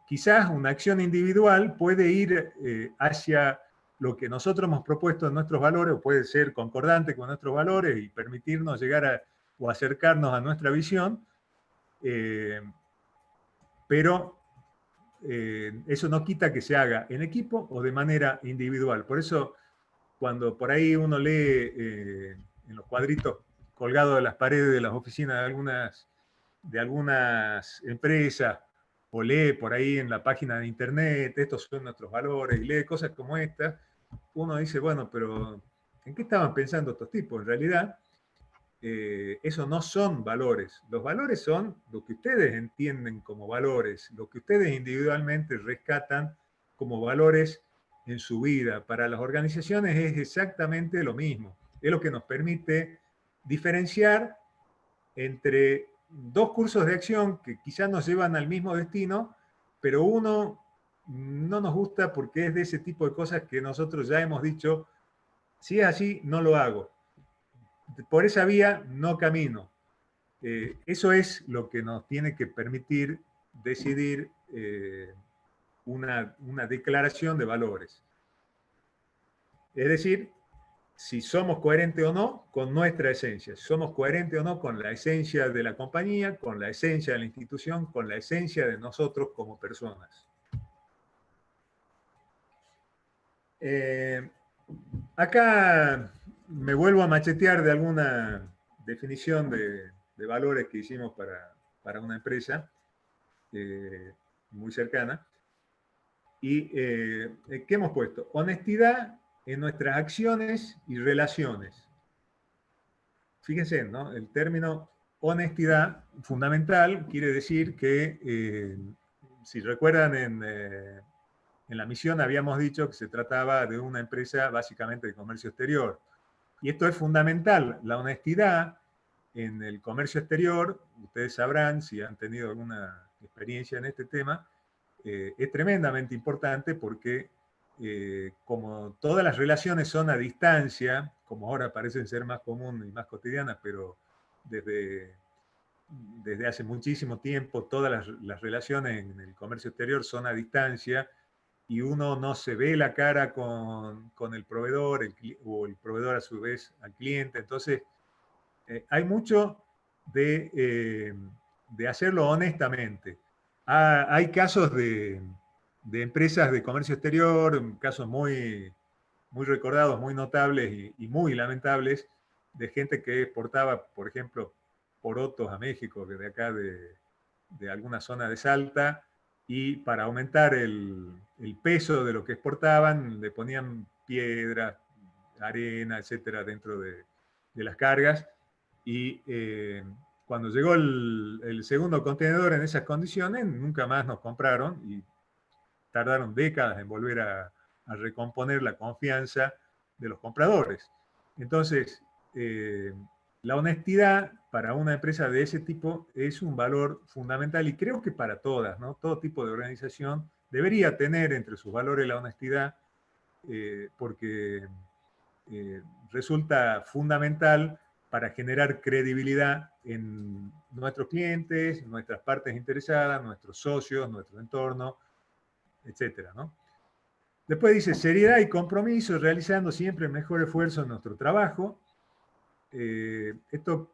Quizás una acción individual puede ir hacia lo que nosotros hemos propuesto en nuestros valores, o puede ser concordante con nuestros valores y permitirnos llegar o acercarnos a nuestra visión, pero eso no quita que se haga en equipo o de manera individual. Por eso, cuando por ahí uno lee en los cuadritos colgados de las paredes de las oficinas de algunas empresas, o lee por ahí en la página de internet, estos son nuestros valores, y lee cosas como estas, uno dice, bueno, pero ¿en qué estaban pensando estos tipos? En realidad, eso no son valores. Los valores son lo que ustedes entienden como valores, lo que ustedes individualmente rescatan como valores en su vida. Para las organizaciones es exactamente lo mismo. Es lo que nos permite diferenciar entre dos cursos de acción que quizás nos llevan al mismo destino, pero uno no nos gusta porque es de ese tipo de cosas que nosotros ya hemos dicho, si es así, no lo hago. Por esa vía no camino. Eso es lo que nos tiene que permitir decidir una declaración de valores. Es decir, si somos coherentes o no con nuestra esencia, si somos coherentes o no con la esencia de la compañía, con la esencia de la institución, con la esencia de nosotros como personas. Acá me vuelvo a machetear de alguna definición de valores que hicimos para una empresa muy cercana. ¿Y qué hemos puesto? Honestidad en nuestras acciones y relaciones. Fíjense, ¿no? El término honestidad fundamental quiere decir que, si recuerdan, en la misión habíamos dicho que se trataba de una empresa básicamente de comercio exterior. Y esto es fundamental. La honestidad en el comercio exterior, ustedes sabrán si han tenido alguna experiencia en este tema, es tremendamente importante porque como todas las relaciones son a distancia, como ahora parecen ser más comunes y más cotidianas, pero desde hace muchísimo tiempo todas las relaciones en el comercio exterior son a distancia, y uno no se ve la cara con el proveedor, o el proveedor a su vez al cliente. Entonces, hay mucho de hacerlo honestamente. Hay casos de empresas de comercio exterior, casos muy recordados, muy notables y muy lamentables, de gente que exportaba, por ejemplo, porotos a México, desde acá de alguna zona de Salta, y para aumentar el peso de lo que exportaban, le ponían piedras, arena, etcétera, dentro de las cargas, y cuando llegó el segundo contenedor en esas condiciones, nunca más nos compraron, y tardaron décadas en volver a recomponer la confianza de los compradores. Entonces, la honestidad para una empresa de ese tipo es un valor fundamental, y creo que para todas, ¿no? Todo tipo de organización debería tener entre sus valores la honestidad, porque resulta fundamental para generar credibilidad en nuestros clientes, nuestras partes interesadas, nuestros socios, nuestro entorno, etcétera, ¿no? Después dice seriedad y compromiso, realizando siempre el mejor esfuerzo en nuestro trabajo. Esto,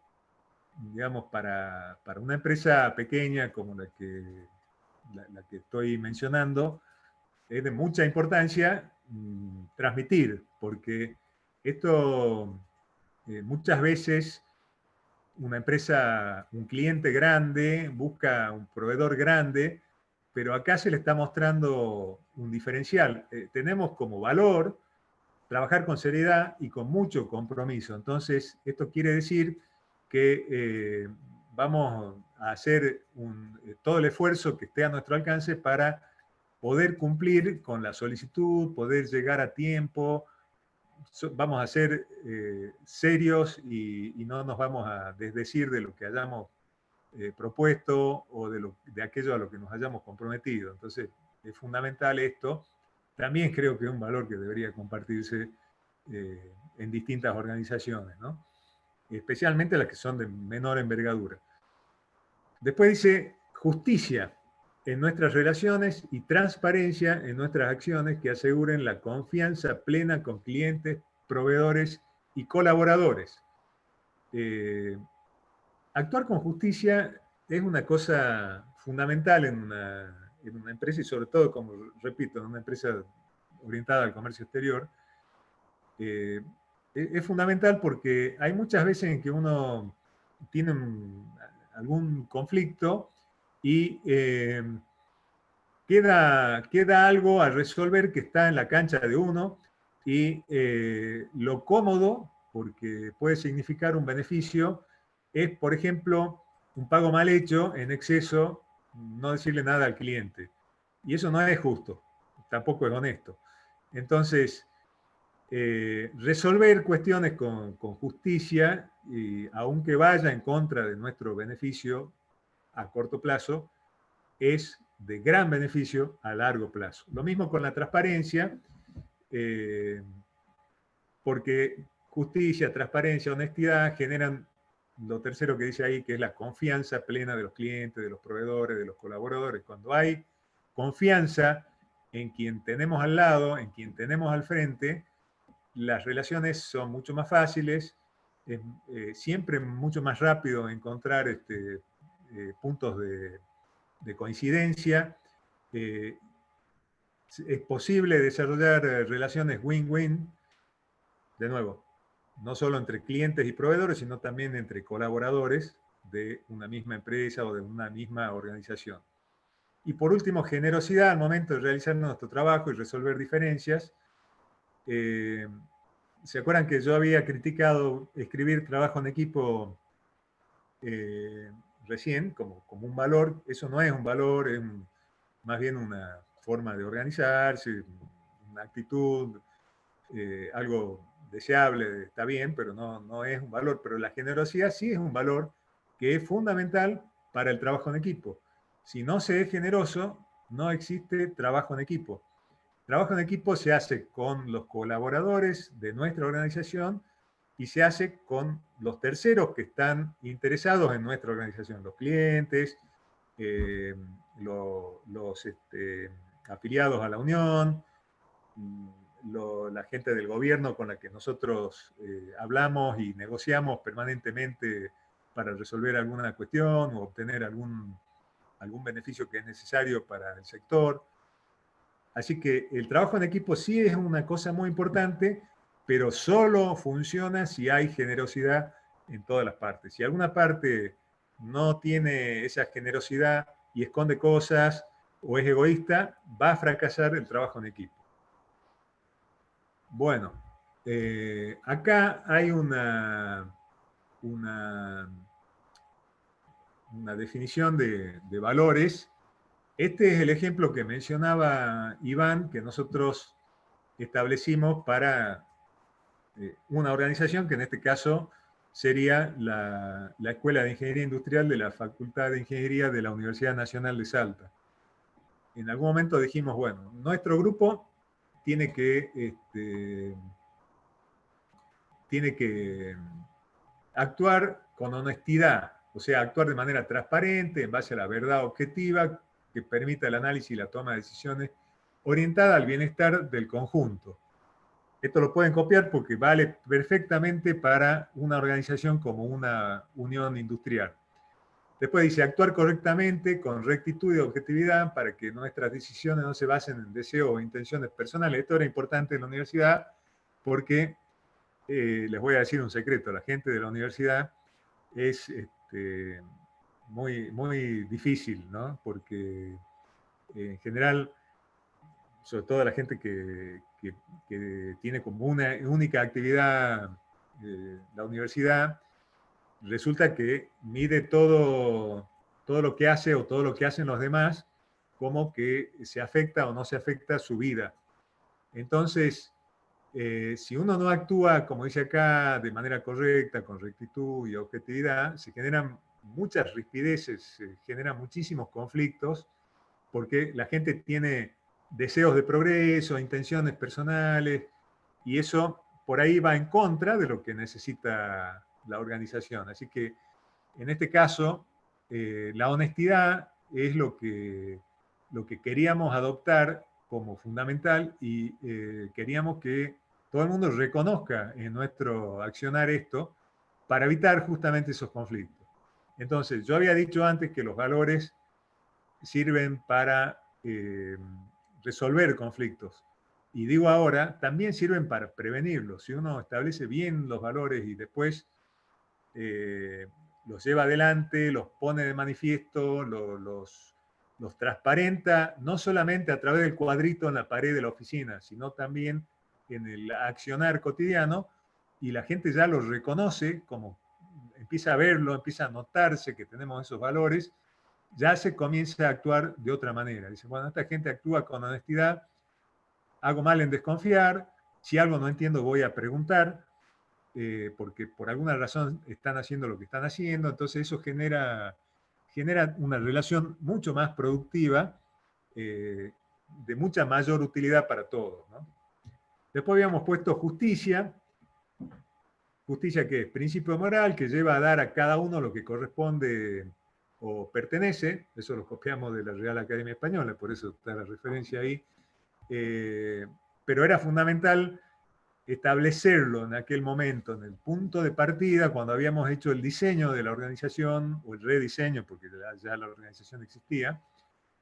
digamos, para una empresa pequeña como la que estoy mencionando, es de mucha importancia transmitir, porque esto muchas veces una empresa, un cliente grande busca un proveedor grande, pero acá se le está mostrando un diferencial. Tenemos como valor trabajar con seriedad y con mucho compromiso. Entonces, esto quiere decir que vamos a hacer todo el esfuerzo que esté a nuestro alcance para poder cumplir con la solicitud, poder llegar a tiempo. Vamos a ser serios y no nos vamos a desdecir de lo que hayamos propuesto o de aquello a lo que nos hayamos comprometido. Entonces, es fundamental esto. También creo que es un valor que debería compartirse en distintas organizaciones, ¿no? Especialmente las que son de menor envergadura. Después dice justicia en nuestras relaciones y transparencia en nuestras acciones que aseguren la confianza plena con clientes, proveedores y colaboradores. Actuar con justicia es una cosa fundamental en una empresa, y sobre todo, como repito, en una empresa orientada al comercio exterior. Es fundamental porque hay muchas veces en que uno tiene algún conflicto y queda algo a resolver que está en la cancha de uno, y lo cómodo, porque puede significar un beneficio, es, por ejemplo, un pago mal hecho, en exceso, no decirle nada al cliente. Y eso no es justo, tampoco es honesto. Entonces, resolver cuestiones con justicia, y aunque vaya en contra de nuestro beneficio a corto plazo, es de gran beneficio a largo plazo. Lo mismo con la transparencia, porque justicia, transparencia, honestidad generan lo tercero que dice ahí, que es la confianza plena de los clientes, de los proveedores, de los colaboradores. Cuando hay confianza en quien tenemos al lado, en quien tenemos al frente, las relaciones son mucho más fáciles, es siempre mucho más rápido encontrar puntos de coincidencia, es posible desarrollar relaciones win-win, de nuevo, no solo entre clientes y proveedores, sino también entre colaboradores de una misma empresa o de una misma organización. Y por último, generosidad al momento de realizar nuestro trabajo y resolver diferencias. ¿Se acuerdan que yo había criticado escribir trabajo en equipo recién como un valor? Eso no es un valor, es más bien una forma de organizarse, una actitud, algo deseable, está bien, pero no es un valor. Pero la generosidad sí es un valor que es fundamental para el trabajo en equipo. Si no se es generoso, no existe trabajo en equipo. Trabajo en equipo se hace con los colaboradores de nuestra organización y se hace con los terceros que están interesados en nuestra organización, los clientes, los afiliados a la Unión, la gente del gobierno con la que nosotros hablamos y negociamos permanentemente para resolver alguna cuestión o obtener algún beneficio que es necesario para el sector. Así que el trabajo en equipo sí es una cosa muy importante, pero solo funciona si hay generosidad en todas las partes. Si alguna parte no tiene esa generosidad y esconde cosas o es egoísta, va a fracasar el trabajo en equipo. Bueno, acá hay una definición de valores. Este es el ejemplo que mencionaba Iván, que nosotros establecimos para una organización que en este caso sería la Escuela de Ingeniería Industrial de la Facultad de Ingeniería de la Universidad Nacional de Salta. En algún momento dijimos, bueno, nuestro grupo tiene que actuar con honestidad, o sea, actuar de manera transparente, en base a la verdad objetiva, que permita el análisis y la toma de decisiones orientada al bienestar del conjunto. Esto lo pueden copiar porque vale perfectamente para una organización como una unión industrial. Después dice, actuar correctamente, con rectitud y objetividad, para que nuestras decisiones no se basen en deseos o intenciones personales. Esto era importante en la universidad porque, les voy a decir un secreto, la gente de la universidad es muy, muy difícil, ¿no? Porque en general, sobre todo la gente que tiene como una única actividad la universidad, resulta que mide todo lo que hace o todo lo que hacen los demás como que se afecta o no se afecta su vida. Entonces, si uno no actúa, como dice acá, de manera correcta, con rectitud y objetividad, se generan muchas rispideces, se generan muchísimos conflictos, porque la gente tiene deseos de progreso, intenciones personales, y eso por ahí va en contra de lo que necesita la organización. Así que en este caso, la honestidad es lo que queríamos adoptar como fundamental y queríamos que todo el mundo reconozca en nuestro accionar esto para evitar justamente esos conflictos. Entonces, yo había dicho antes que los valores sirven para resolver conflictos. Y digo ahora, también sirven para prevenirlos. Si uno establece bien los valores y después los lleva adelante, los pone de manifiesto, los transparenta, no solamente a través del cuadrito en la pared de la oficina, sino también en el accionar cotidiano, y la gente ya los reconoce, como empieza a verlo, empieza a notarse que tenemos esos valores, ya se comienza a actuar de otra manera. Dice, bueno, esta gente actúa con honestidad, hago mal en desconfiar, si algo no entiendo voy a preguntar, porque por alguna razón están haciendo lo que están haciendo, entonces eso genera una relación mucho más productiva, de mucha mayor utilidad para todos, ¿no? Después habíamos puesto justicia. Justicia, que es principio moral, que lleva a dar a cada uno lo que corresponde o pertenece. Eso lo copiamos de la Real Academia Española, por eso está la referencia ahí. Pero era fundamental establecerlo en aquel momento, en el punto de partida, cuando habíamos hecho el diseño de la organización, o el rediseño, porque ya la organización existía,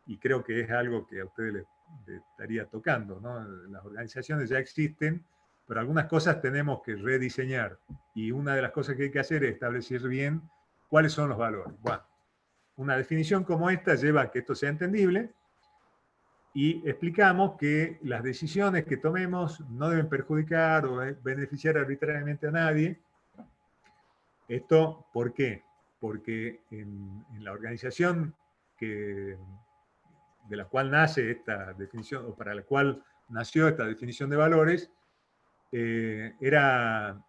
y creo que es algo que a ustedes les estaría tocando, ¿no? Las organizaciones ya existen, pero algunas cosas tenemos que rediseñar, y una de las cosas que hay que hacer es establecer bien cuáles son los valores. Bueno, una definición como esta lleva a que esto sea entendible, y explicamos que las decisiones que tomemos no deben perjudicar o beneficiar arbitrariamente a nadie. ¿Esto por qué? Porque en la organización de la cual nace esta definición, o para la cual nació esta definición de valores, era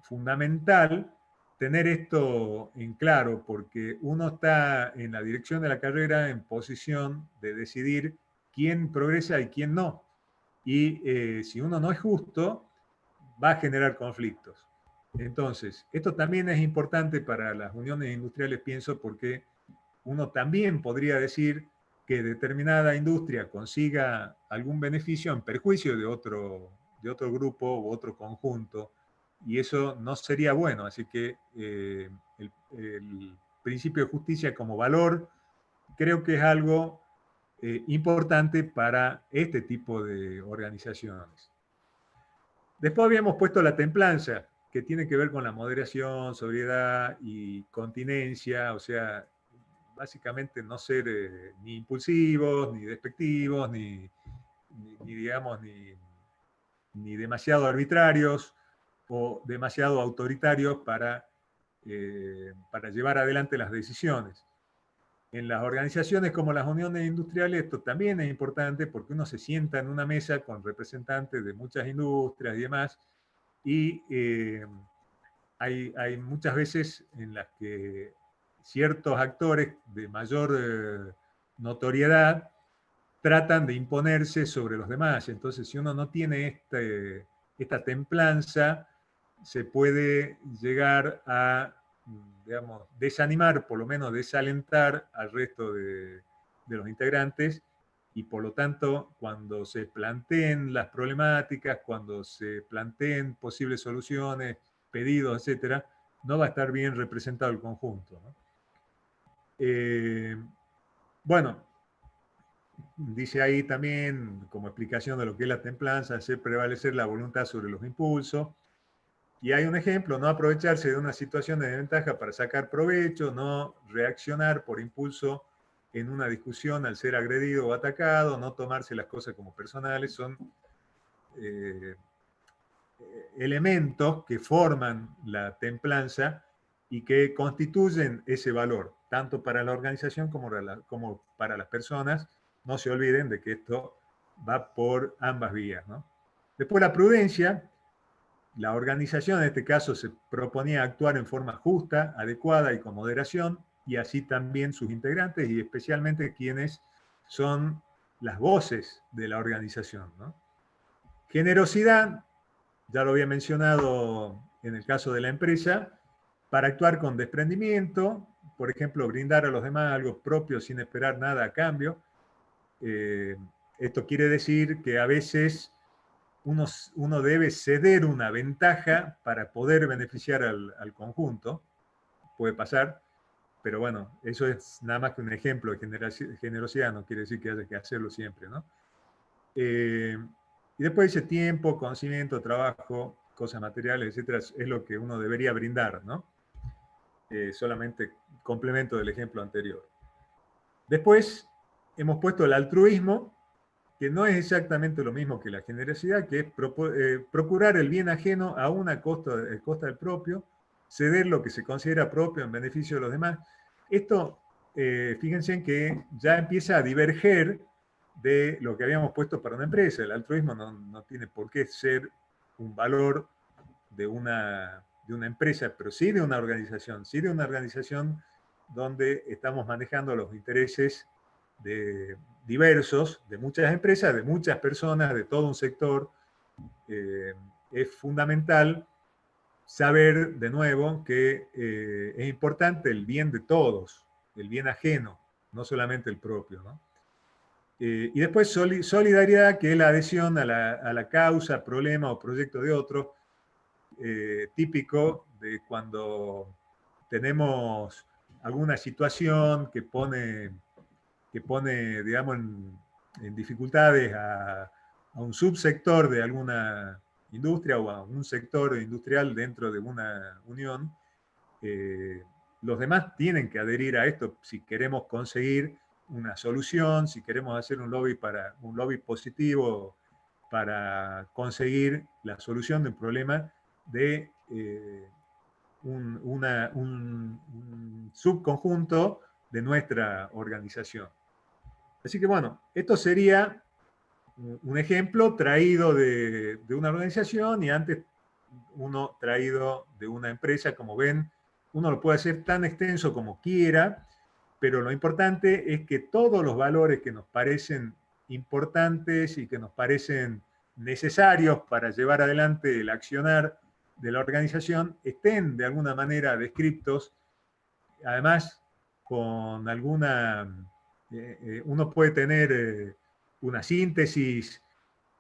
fundamental tener esto en claro, porque uno está en la dirección de la carrera en posición de decidir quién progresa y quién no. Y si uno no es justo, va a generar conflictos. Entonces, esto también es importante para las uniones industriales, pienso, porque uno también podría decir, que determinada industria consiga algún beneficio en perjuicio de otro grupo u otro conjunto, y eso no sería bueno. Así que el principio de justicia como valor creo que es algo importante para este tipo de organizaciones. Después habíamos puesto la templanza, que tiene que ver con la moderación, sobriedad y continencia, o sea, básicamente no ser ni impulsivos, ni despectivos, digamos, ni demasiado arbitrarios o demasiado autoritarios para llevar adelante las decisiones. En las organizaciones como las uniones industriales esto también es importante, porque uno se sienta en una mesa con representantes de muchas industrias y demás, y hay muchas veces en las que ciertos actores de mayor notoriedad tratan de imponerse sobre los demás. Entonces, si uno no tiene esta templanza, se puede llegar a, digamos, desanimar, por lo menos desalentar al resto de los integrantes, y por lo tanto, cuando se planteen las problemáticas, cuando se planteen posibles soluciones, pedidos, etcétera, no va a estar bien representado el conjunto, ¿no? Bueno, dice ahí también, como explicación de lo que es la templanza, hacer prevalecer la voluntad sobre los impulsos. Y hay un ejemplo: no aprovecharse de una situación de desventaja para sacar provecho, no reaccionar por impulso en una discusión al ser agredido o atacado, no tomarse las cosas como personales. Son elementos que forman la templanza y que constituyen ese valor, tanto para la organización como para las personas. No se olviden de que esto va por ambas vías, ¿no? Después, la prudencia. La organización en este caso se proponía actuar en forma justa, adecuada y con moderación, y así también sus integrantes, y especialmente quienes son las voces de la organización, ¿no? Generosidad, ya lo había mencionado en el caso de la empresa, para actuar con desprendimiento, por ejemplo, brindar a los demás algo propio sin esperar nada a cambio. Esto quiere decir que a veces uno debe ceder una ventaja para poder beneficiar al conjunto. Puede pasar, pero bueno, eso es nada más que un ejemplo de generosidad, no quiere decir que haya que hacerlo siempre, ¿no? Y después dice tiempo, conocimiento, trabajo, cosas materiales, etcétera, es lo que uno debería brindar, ¿no? Solamente complemento del ejemplo anterior. Después hemos puesto el altruismo, que no es exactamente lo mismo que la generosidad, que es procurar el bien ajeno a una costa del propio, ceder lo que se considera propio en beneficio de los demás. Esto, fíjense en que ya empieza a diverger de lo que habíamos puesto para una empresa. El altruismo no tiene por qué ser un valor de una empresa, pero sí de una organización, donde estamos manejando los intereses diversos, de muchas empresas, de muchas personas, de todo un sector. Es fundamental saber, de nuevo, que es importante el bien de todos, el bien ajeno, no solamente el propio, ¿no? Y después solidaridad, que es la adhesión a la causa, problema o proyecto de otro, típico de cuando tenemos alguna situación que pone, digamos, en dificultades a un subsector de alguna industria o a un sector industrial dentro de una unión. Los demás tienen que adherir a esto si queremos conseguir una solución, si queremos hacer un lobby positivo para conseguir la solución de un problema de un subconjunto de nuestra organización. Así que bueno, esto sería un ejemplo traído de una organización, y antes uno traído de una empresa. Como ven, uno lo puede hacer tan extenso como quiera, pero lo importante es que todos los valores que nos parecen importantes y que nos parecen necesarios para llevar adelante el accionar de la organización estén de alguna manera descritos, además con alguna Uno puede tener una síntesis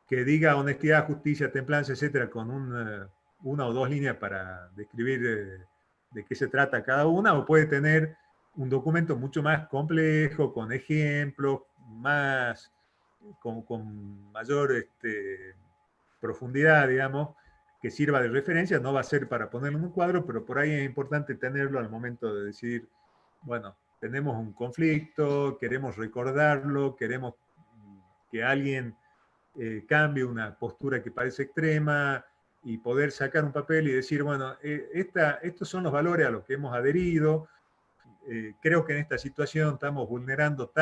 que diga honestidad, justicia, templanza, etcétera, con una o dos líneas para describir de qué se trata cada una, o puede tener un documento mucho más complejo, con ejemplos, con mayor profundidad, digamos, que sirva de referencia. No va a ser para ponerlo en un cuadro, pero por ahí es importante tenerlo al momento de decir, bueno, tenemos un conflicto, queremos recordarlo, queremos que alguien cambie una postura que parece extrema, y poder sacar un papel y decir, bueno, estos son los valores a los que hemos adherido. Creo que en esta situación estamos vulnerando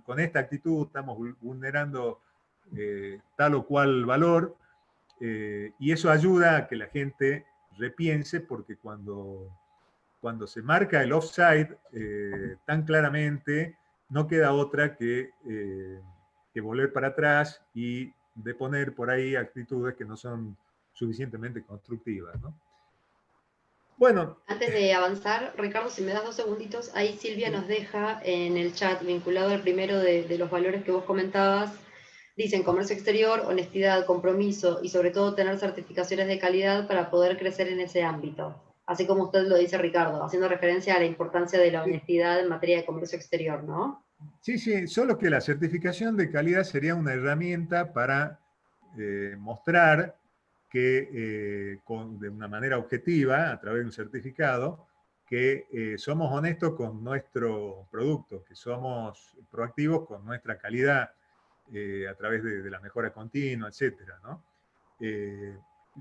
con esta actitud estamos vulnerando tal o cual valor, y eso ayuda a que la gente repiense, porque cuando se marca el offside tan claramente, no queda otra que volver para atrás y deponer por ahí actitudes que no son suficientemente constructivas, ¿no? Bueno. Antes de avanzar, Ricardo, si me das 2 segunditos, ahí Silvia nos deja en el chat, vinculado al primero de los valores que vos comentabas, dicen comercio exterior, honestidad, compromiso y sobre todo tener certificaciones de calidad para poder crecer en ese ámbito. Así como usted lo dice, Ricardo, haciendo referencia a la importancia de la honestidad en materia de comercio exterior, ¿no? Sí, sí, solo que la certificación de calidad sería una herramienta para mostrar que de una manera objetiva, a través de un certificado, que somos honestos con nuestro producto, que somos proactivos con nuestra calidad a través de la mejora continua, etcétera, ¿no?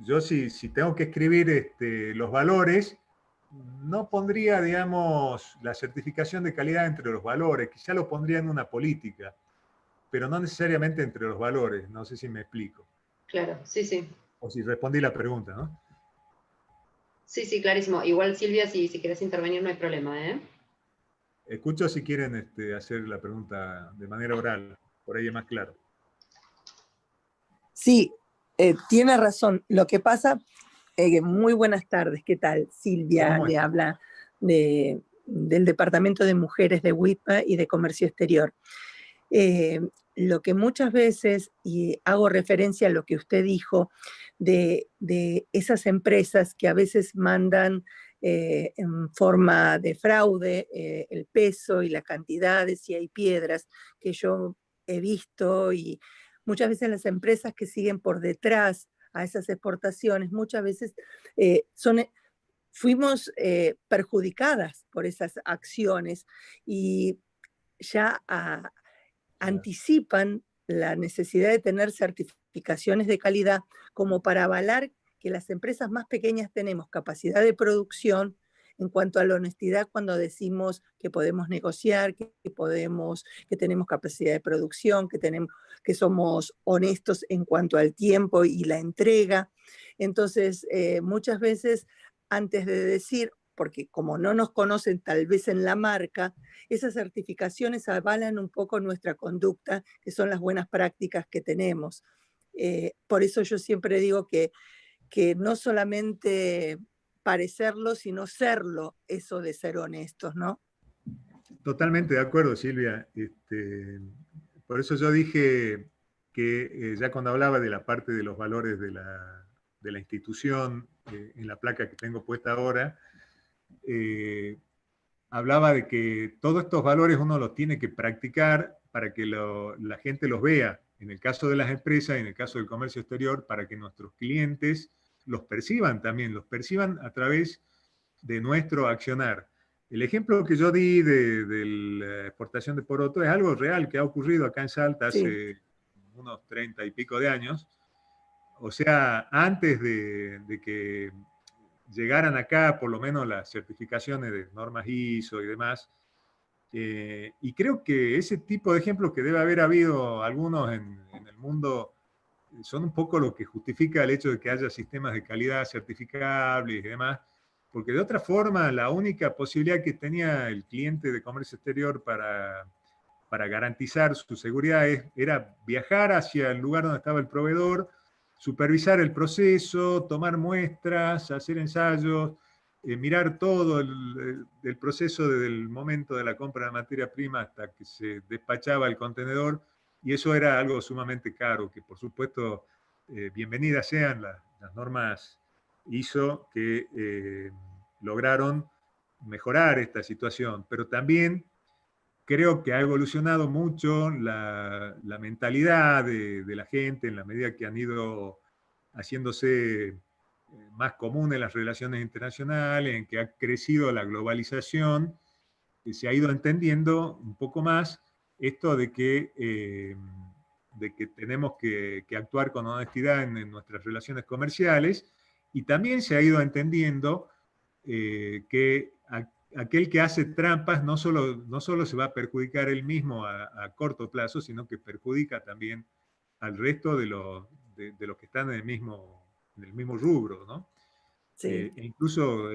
Yo si tengo que escribir los valores, no pondría, digamos, la certificación de calidad entre los valores, quizá lo pondría en una política, pero no necesariamente entre los valores. No sé si me explico. Claro, sí, sí. O si respondí la pregunta, ¿no? Sí, sí, clarísimo. Igual, Silvia, si querés intervenir no hay problema, ¿eh? Escucho si quieren hacer la pregunta de manera oral, por ahí es más claro. Sí, tiene razón. Lo que pasa, muy buenas tardes, ¿qué tal? Silvia le habla del Departamento de Mujeres de WIPA y de Comercio Exterior. Lo que muchas veces, y hago referencia a lo que usted dijo, de esas empresas que a veces mandan en forma de fraude el peso y la cantidad, si hay piedras, que yo he visto, y muchas veces las empresas que siguen por detrás a esas exportaciones, muchas veces fuimos perjudicadas por esas acciones, y ya anticipan la necesidad de tener certificaciones de calidad como para avalar que las empresas más pequeñas tenemos capacidad de producción en cuanto a la honestidad, cuando decimos que podemos negociar, que tenemos capacidad de producción, que somos honestos en cuanto al tiempo y la entrega. Entonces, muchas veces, antes de decir, porque como no nos conocen tal vez en la marca, esas certificaciones avalan un poco nuestra conducta, que son las buenas prácticas que tenemos. Por eso yo siempre digo que no solamente parecerlo, sino serlo, eso de ser honestos, ¿no? Totalmente de acuerdo, Silvia. Por eso yo dije que ya cuando hablaba de la parte de los valores de la institución, en la placa que tengo puesta ahora, hablaba de que todos estos valores uno los tiene que practicar para que la gente los vea, en el caso de las empresas, en el caso del comercio exterior, para que nuestros clientes los perciban también, los perciban a través de nuestro accionar. El ejemplo que yo di de la exportación de poroto es algo real que ha ocurrido acá en Salta hace unos 30 y pico de años. O sea, antes de que llegaran acá por lo menos las certificaciones de normas ISO y demás. Y creo que ese tipo de ejemplos que debe haber habido algunos en el mundo son un poco lo que justifica el hecho de que haya sistemas de calidad certificables y demás, porque de otra forma la única posibilidad que tenía el cliente de comercio exterior para garantizar su seguridad era viajar hacia el lugar donde estaba el proveedor, supervisar el proceso, tomar muestras, hacer ensayos, mirar todo el proceso desde el momento de la compra de materia prima hasta que se despachaba el contenedor, y eso era algo sumamente caro, que por supuesto bienvenidas sean las normas ISO que lograron mejorar esta situación, pero también creo que ha evolucionado mucho la mentalidad de la gente en la medida que han ido haciéndose más comunes las relaciones internacionales, en que ha crecido la globalización, que se ha ido entendiendo un poco más esto de que tenemos que actuar con honestidad en nuestras relaciones comerciales, y también se ha ido entendiendo que aquel que hace trampas no solo se va a perjudicar él mismo a corto plazo, sino que perjudica también al resto de los que están en el mismo rubro, ¿no? Sí, E incluso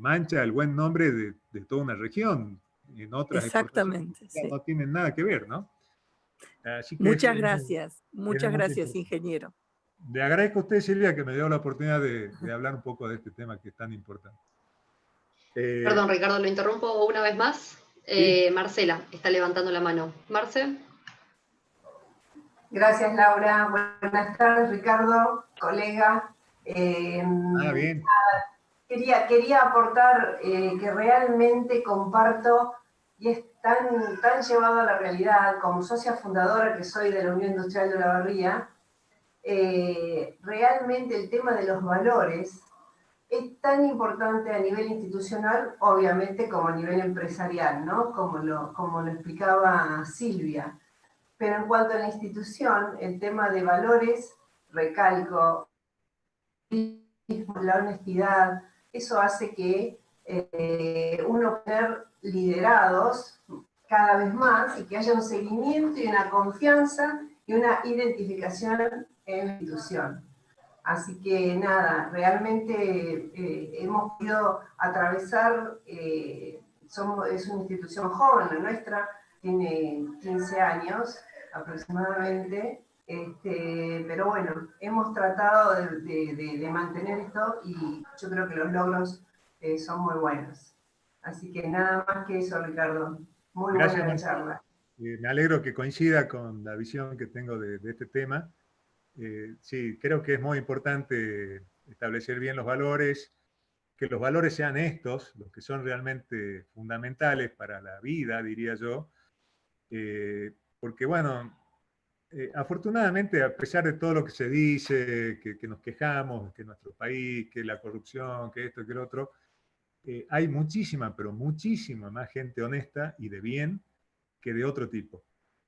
mancha el buen nombre de toda una región. En otras exportaciones exactamente, sí. no tienen nada que ver, ¿no? Así que Muchas tiene mucha gracias, importancia. ingeniero. Le agradezco a usted, Silvia, que me dio la oportunidad de hablar un poco de este tema que es tan importante. Perdón, Ricardo, lo interrumpo una vez más. ¿Sí? Marcela está levantando la mano. Marce. Gracias, Laura. Buenas tardes, Ricardo, colega. Bien. Quería aportar que realmente comparto y es tan llevado a la realidad, como socia fundadora que soy de la Unión Industrial de Olavarría, realmente el tema de los valores es tan importante a nivel institucional, obviamente, como a nivel empresarial, ¿no? Como lo explicaba Silvia. Pero en cuanto a la institución, el tema de valores, recalco, la honestidad, eso hace que uno pueda tener liderados cada vez más y que haya un seguimiento y una confianza y una identificación en la institución. Así que nada, realmente hemos podido atravesar, es una institución joven la nuestra, tiene 15 años aproximadamente, pero bueno, hemos tratado de mantener esto y yo creo que los logros son muy buenos. Así que nada más que eso, Ricardo. Muy Gracias, buena la Marcela. charla. Me alegro que coincida con la visión que tengo de este tema. Sí, creo que es muy importante establecer bien los valores, que los valores sean estos, los que son realmente fundamentales para la vida, diría yo, porque bueno, afortunadamente, a pesar de todo lo que se dice, que nos quejamos, que nuestro país, que la corrupción, que esto, que lo otro, hay muchísima, pero muchísima más gente honesta y de bien que de otro tipo.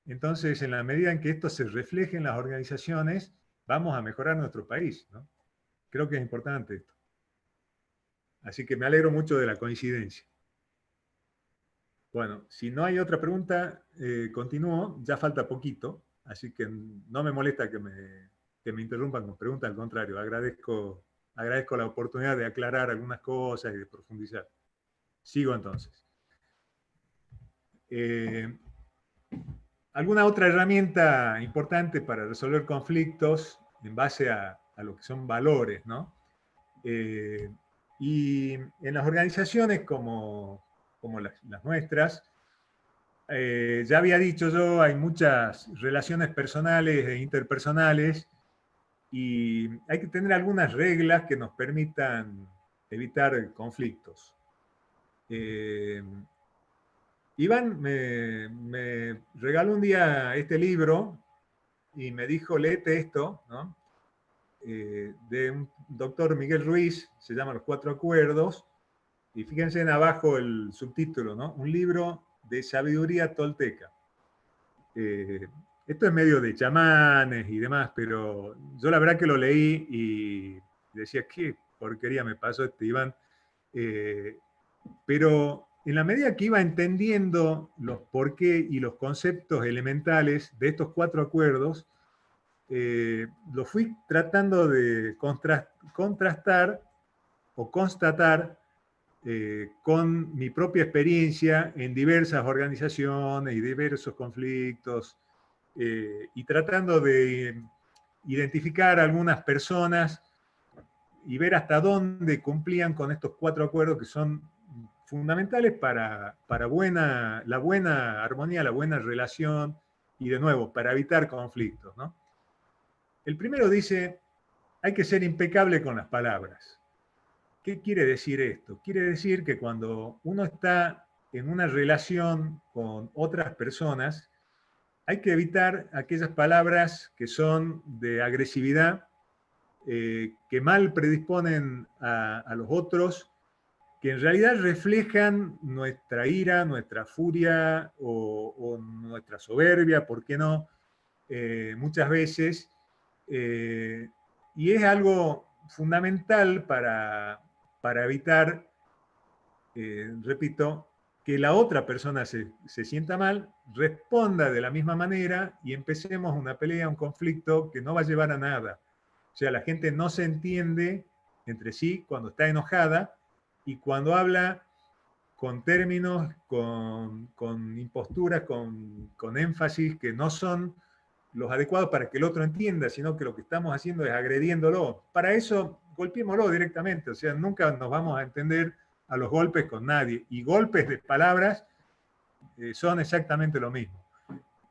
Entonces, en la medida en que esto se refleje en las organizaciones, vamos a mejorar nuestro país, ¿no? Creo que es importante esto. Así que me alegro mucho de la coincidencia. Bueno, si no hay otra pregunta, continúo. Ya falta poquito, así que no me molesta que me interrumpan con preguntas, al contrario, agradezco la oportunidad de aclarar algunas cosas y de profundizar. Sigo entonces. ¿Alguna otra herramienta importante para resolver conflictos en base a lo que son valores, ¿no? Y en las organizaciones como las nuestras, ya había dicho yo, hay muchas relaciones personales e interpersonales y hay que tener algunas reglas que nos permitan evitar conflictos. Iván me regaló un día este libro y me dijo, léete esto, ¿no? De un doctor Miguel Ruiz, se llama Los Cuatro Acuerdos, y fíjense en abajo el subtítulo, ¿no? Un libro de sabiduría tolteca. Esto es medio de chamanes y demás, pero yo la verdad que lo leí y decía, qué porquería me pasó este Iván. Pero en la medida que iba entendiendo los por qué y los conceptos elementales de estos cuatro acuerdos, lo fui tratando de contrastar o constatar con mi propia experiencia en diversas organizaciones y diversos conflictos, y tratando de identificar algunas personas y ver hasta dónde cumplían con estos 4 acuerdos que son fundamentales para la buena armonía, la buena relación y, de nuevo, para evitar conflictos, ¿no? El primero dice, hay que ser impecable con las palabras. ¿Qué quiere decir esto? Quiere decir que cuando uno está en una relación con otras personas, hay que evitar aquellas palabras que son de agresividad, que mal predisponen a los otros, que en realidad reflejan nuestra ira, nuestra furia o nuestra soberbia, ¿por qué no? Muchas veces. Y es algo fundamental para evitar, repito, que la otra persona se sienta mal, responda de la misma manera y empecemos una pelea, un conflicto que no va a llevar a nada. O sea, la gente no se entiende entre sí cuando está enojada y cuando habla con términos, con imposturas, con énfasis que no son los adecuados para que el otro entienda, sino que lo que estamos haciendo es agrediéndolo. Para eso, golpeémoslo directamente, o sea, nunca nos vamos a entender a los golpes con nadie, y golpes de palabras son exactamente lo mismo.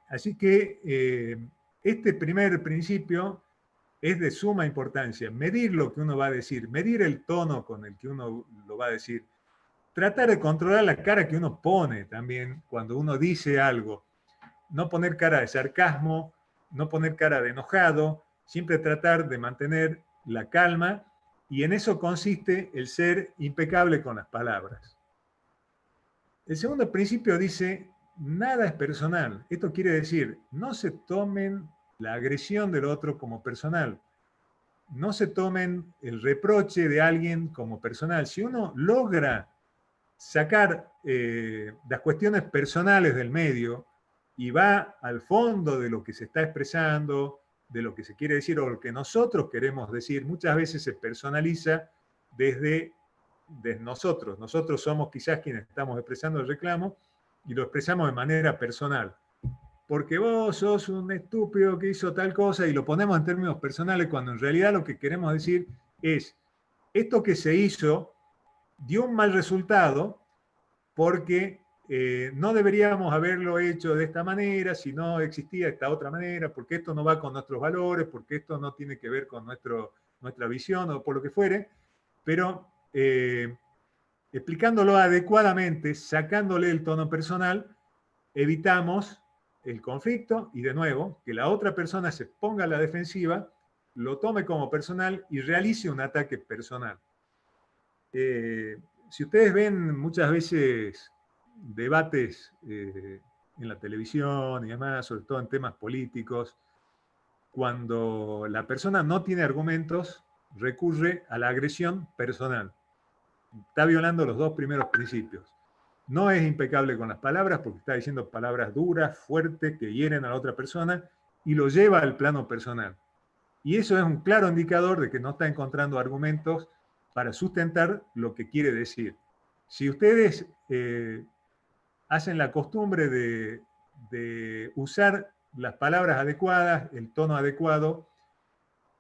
Así que este primer principio es de suma importancia, medir lo que uno va a decir, medir el tono con el que uno lo va a decir, tratar de controlar la cara que uno pone también cuando uno dice algo, no poner cara de sarcasmo, no poner cara de enojado, siempre tratar de mantener la calma, y en eso consiste el ser impecable con las palabras. El segundo principio dice, nada es personal. Esto quiere decir, no se tomen la agresión del otro como personal. No se tomen el reproche de alguien como personal. Si uno logra sacar las cuestiones personales del medio y va al fondo de lo que se está expresando, de lo que se quiere decir o lo que nosotros queremos decir, muchas veces se personaliza desde nosotros. Nosotros somos quizás quienes estamos expresando el reclamo y lo expresamos de manera personal. Porque vos sos un estúpido que hizo tal cosa, y lo ponemos en términos personales cuando en realidad lo que queremos decir es, esto que se hizo dio un mal resultado porque no deberíamos haberlo hecho de esta manera si no existía esta otra manera, porque esto no va con nuestros valores, porque esto no tiene que ver con nuestra visión o por lo que fuere, pero explicándolo adecuadamente, sacándole el tono personal, evitamos el conflicto y, de nuevo, que la otra persona se ponga a la defensiva, lo tome como personal y realice un ataque personal. Si ustedes ven muchas veces debates en la televisión y demás, sobre todo en temas políticos, cuando la persona no tiene argumentos, recurre a la agresión personal. Está violando los 2 primeros principios. No es impecable con las palabras porque está diciendo palabras duras, fuertes, que hieren a la otra persona, y lo lleva al plano personal. Y eso es un claro indicador de que no está encontrando argumentos para sustentar lo que quiere decir. Si ustedes hacen la costumbre de usar las palabras adecuadas, el tono adecuado,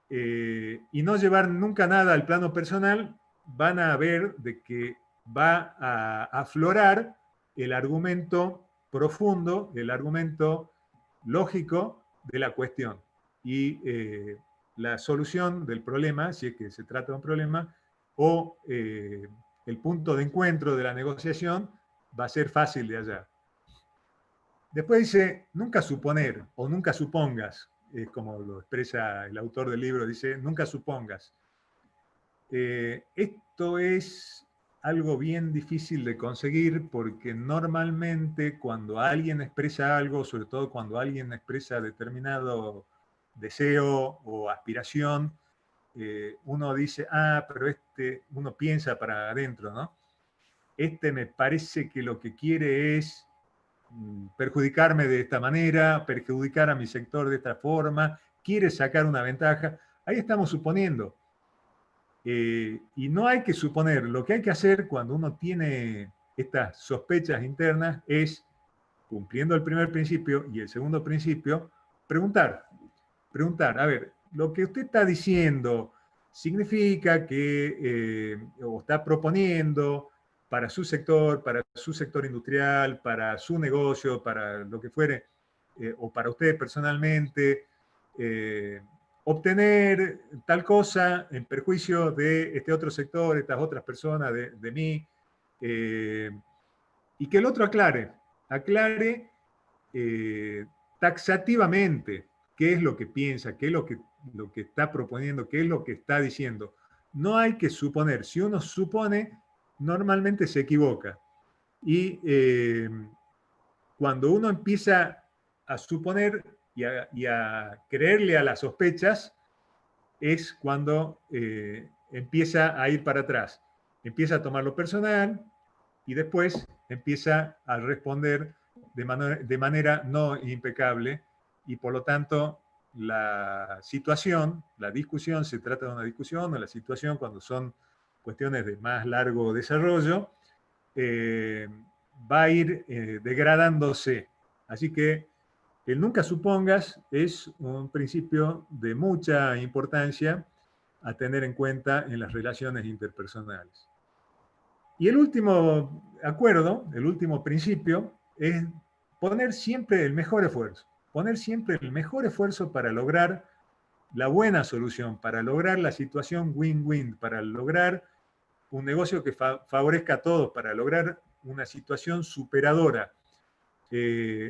y no llevar nunca nada al plano personal, van a ver de que va a aflorar el argumento profundo, el argumento lógico de la cuestión. Y la solución del problema, si es que se trata de un problema, o el punto de encuentro de la negociación, va a ser fácil de hallar. Después dice, nunca suponer o nunca supongas, es como lo expresa el autor del libro, dice, nunca supongas. Esto es algo bien difícil de conseguir porque normalmente cuando alguien expresa algo, sobre todo cuando alguien expresa determinado deseo o aspiración, uno dice, pero uno piensa para adentro, ¿no? Me parece que lo que quiere es perjudicarme de esta manera, perjudicar a mi sector de esta forma, quiere sacar una ventaja. Ahí estamos suponiendo. Y no hay que suponer, lo que hay que hacer cuando uno tiene estas sospechas internas es, cumpliendo el primer principio y el segundo principio, preguntar, a ver, lo que usted está diciendo significa que o está proponiendo para su sector industrial, para su negocio, para lo que fuere, o para usted personalmente, obtener tal cosa en perjuicio de este otro sector, estas otras personas, de mí, y que el otro aclare taxativamente qué es lo que piensa, qué es lo que está proponiendo, qué es lo que está diciendo. No hay que suponer. Si uno supone, normalmente se equivoca. Y cuando uno empieza a suponer y a creerle a las sospechas, es cuando empieza a ir para atrás. Empieza a tomar lo personal y después empieza a responder de manera no impecable, y por lo tanto la situación, la discusión, se trata de una discusión, o la situación cuando son cuestiones de más largo desarrollo, va a ir degradándose. Así que el nunca supongas es un principio de mucha importancia a tener en cuenta en las relaciones interpersonales. Y el último acuerdo, el último principio, es poner siempre el mejor esfuerzo. Poner siempre el mejor esfuerzo para lograr la buena solución, para lograr la situación win-win, para lograr un negocio que favorezca a todos, para lograr una situación superadora.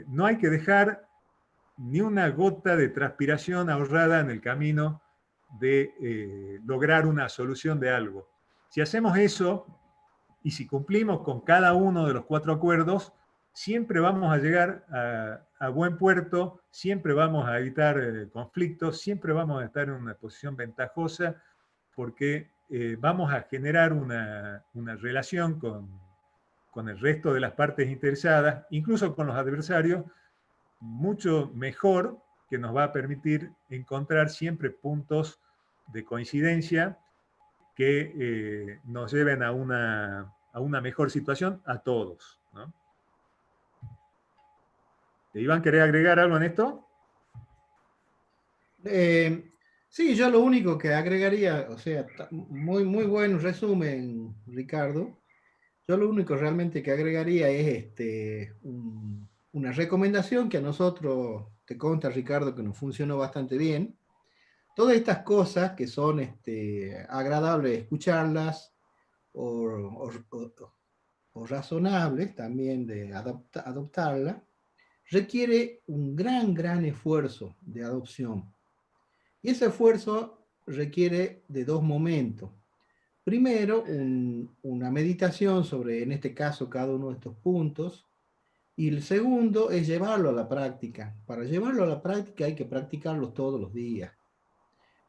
No hay que dejar ni una gota de transpiración ahorrada en el camino de lograr una solución de algo. Si hacemos eso, y si cumplimos con cada uno de los 4 acuerdos, siempre vamos a llegar a buen puerto, siempre vamos a evitar conflictos, siempre vamos a estar en una posición ventajosa, porque vamos a generar una relación con el resto de las partes interesadas, incluso con los adversarios, mucho mejor, que nos va a permitir encontrar siempre puntos de coincidencia que nos lleven a una mejor situación a todos, ¿no? Iván, ¿querés agregar algo en esto? Sí, yo lo único que agregaría, o sea, muy buen resumen, Ricardo. Yo lo único realmente que agregaría es una recomendación que a nosotros, te consta, Ricardo, que nos funcionó bastante bien. Todas estas cosas que son agradables escucharlas o razonables también de adoptarlas, requiere un gran esfuerzo de adopción. Y ese esfuerzo requiere de 2 momentos. Primero, una meditación sobre, en este caso, cada uno de estos puntos. Y el segundo es llevarlo a la práctica. Para llevarlo a la práctica hay que practicarlo todos los días.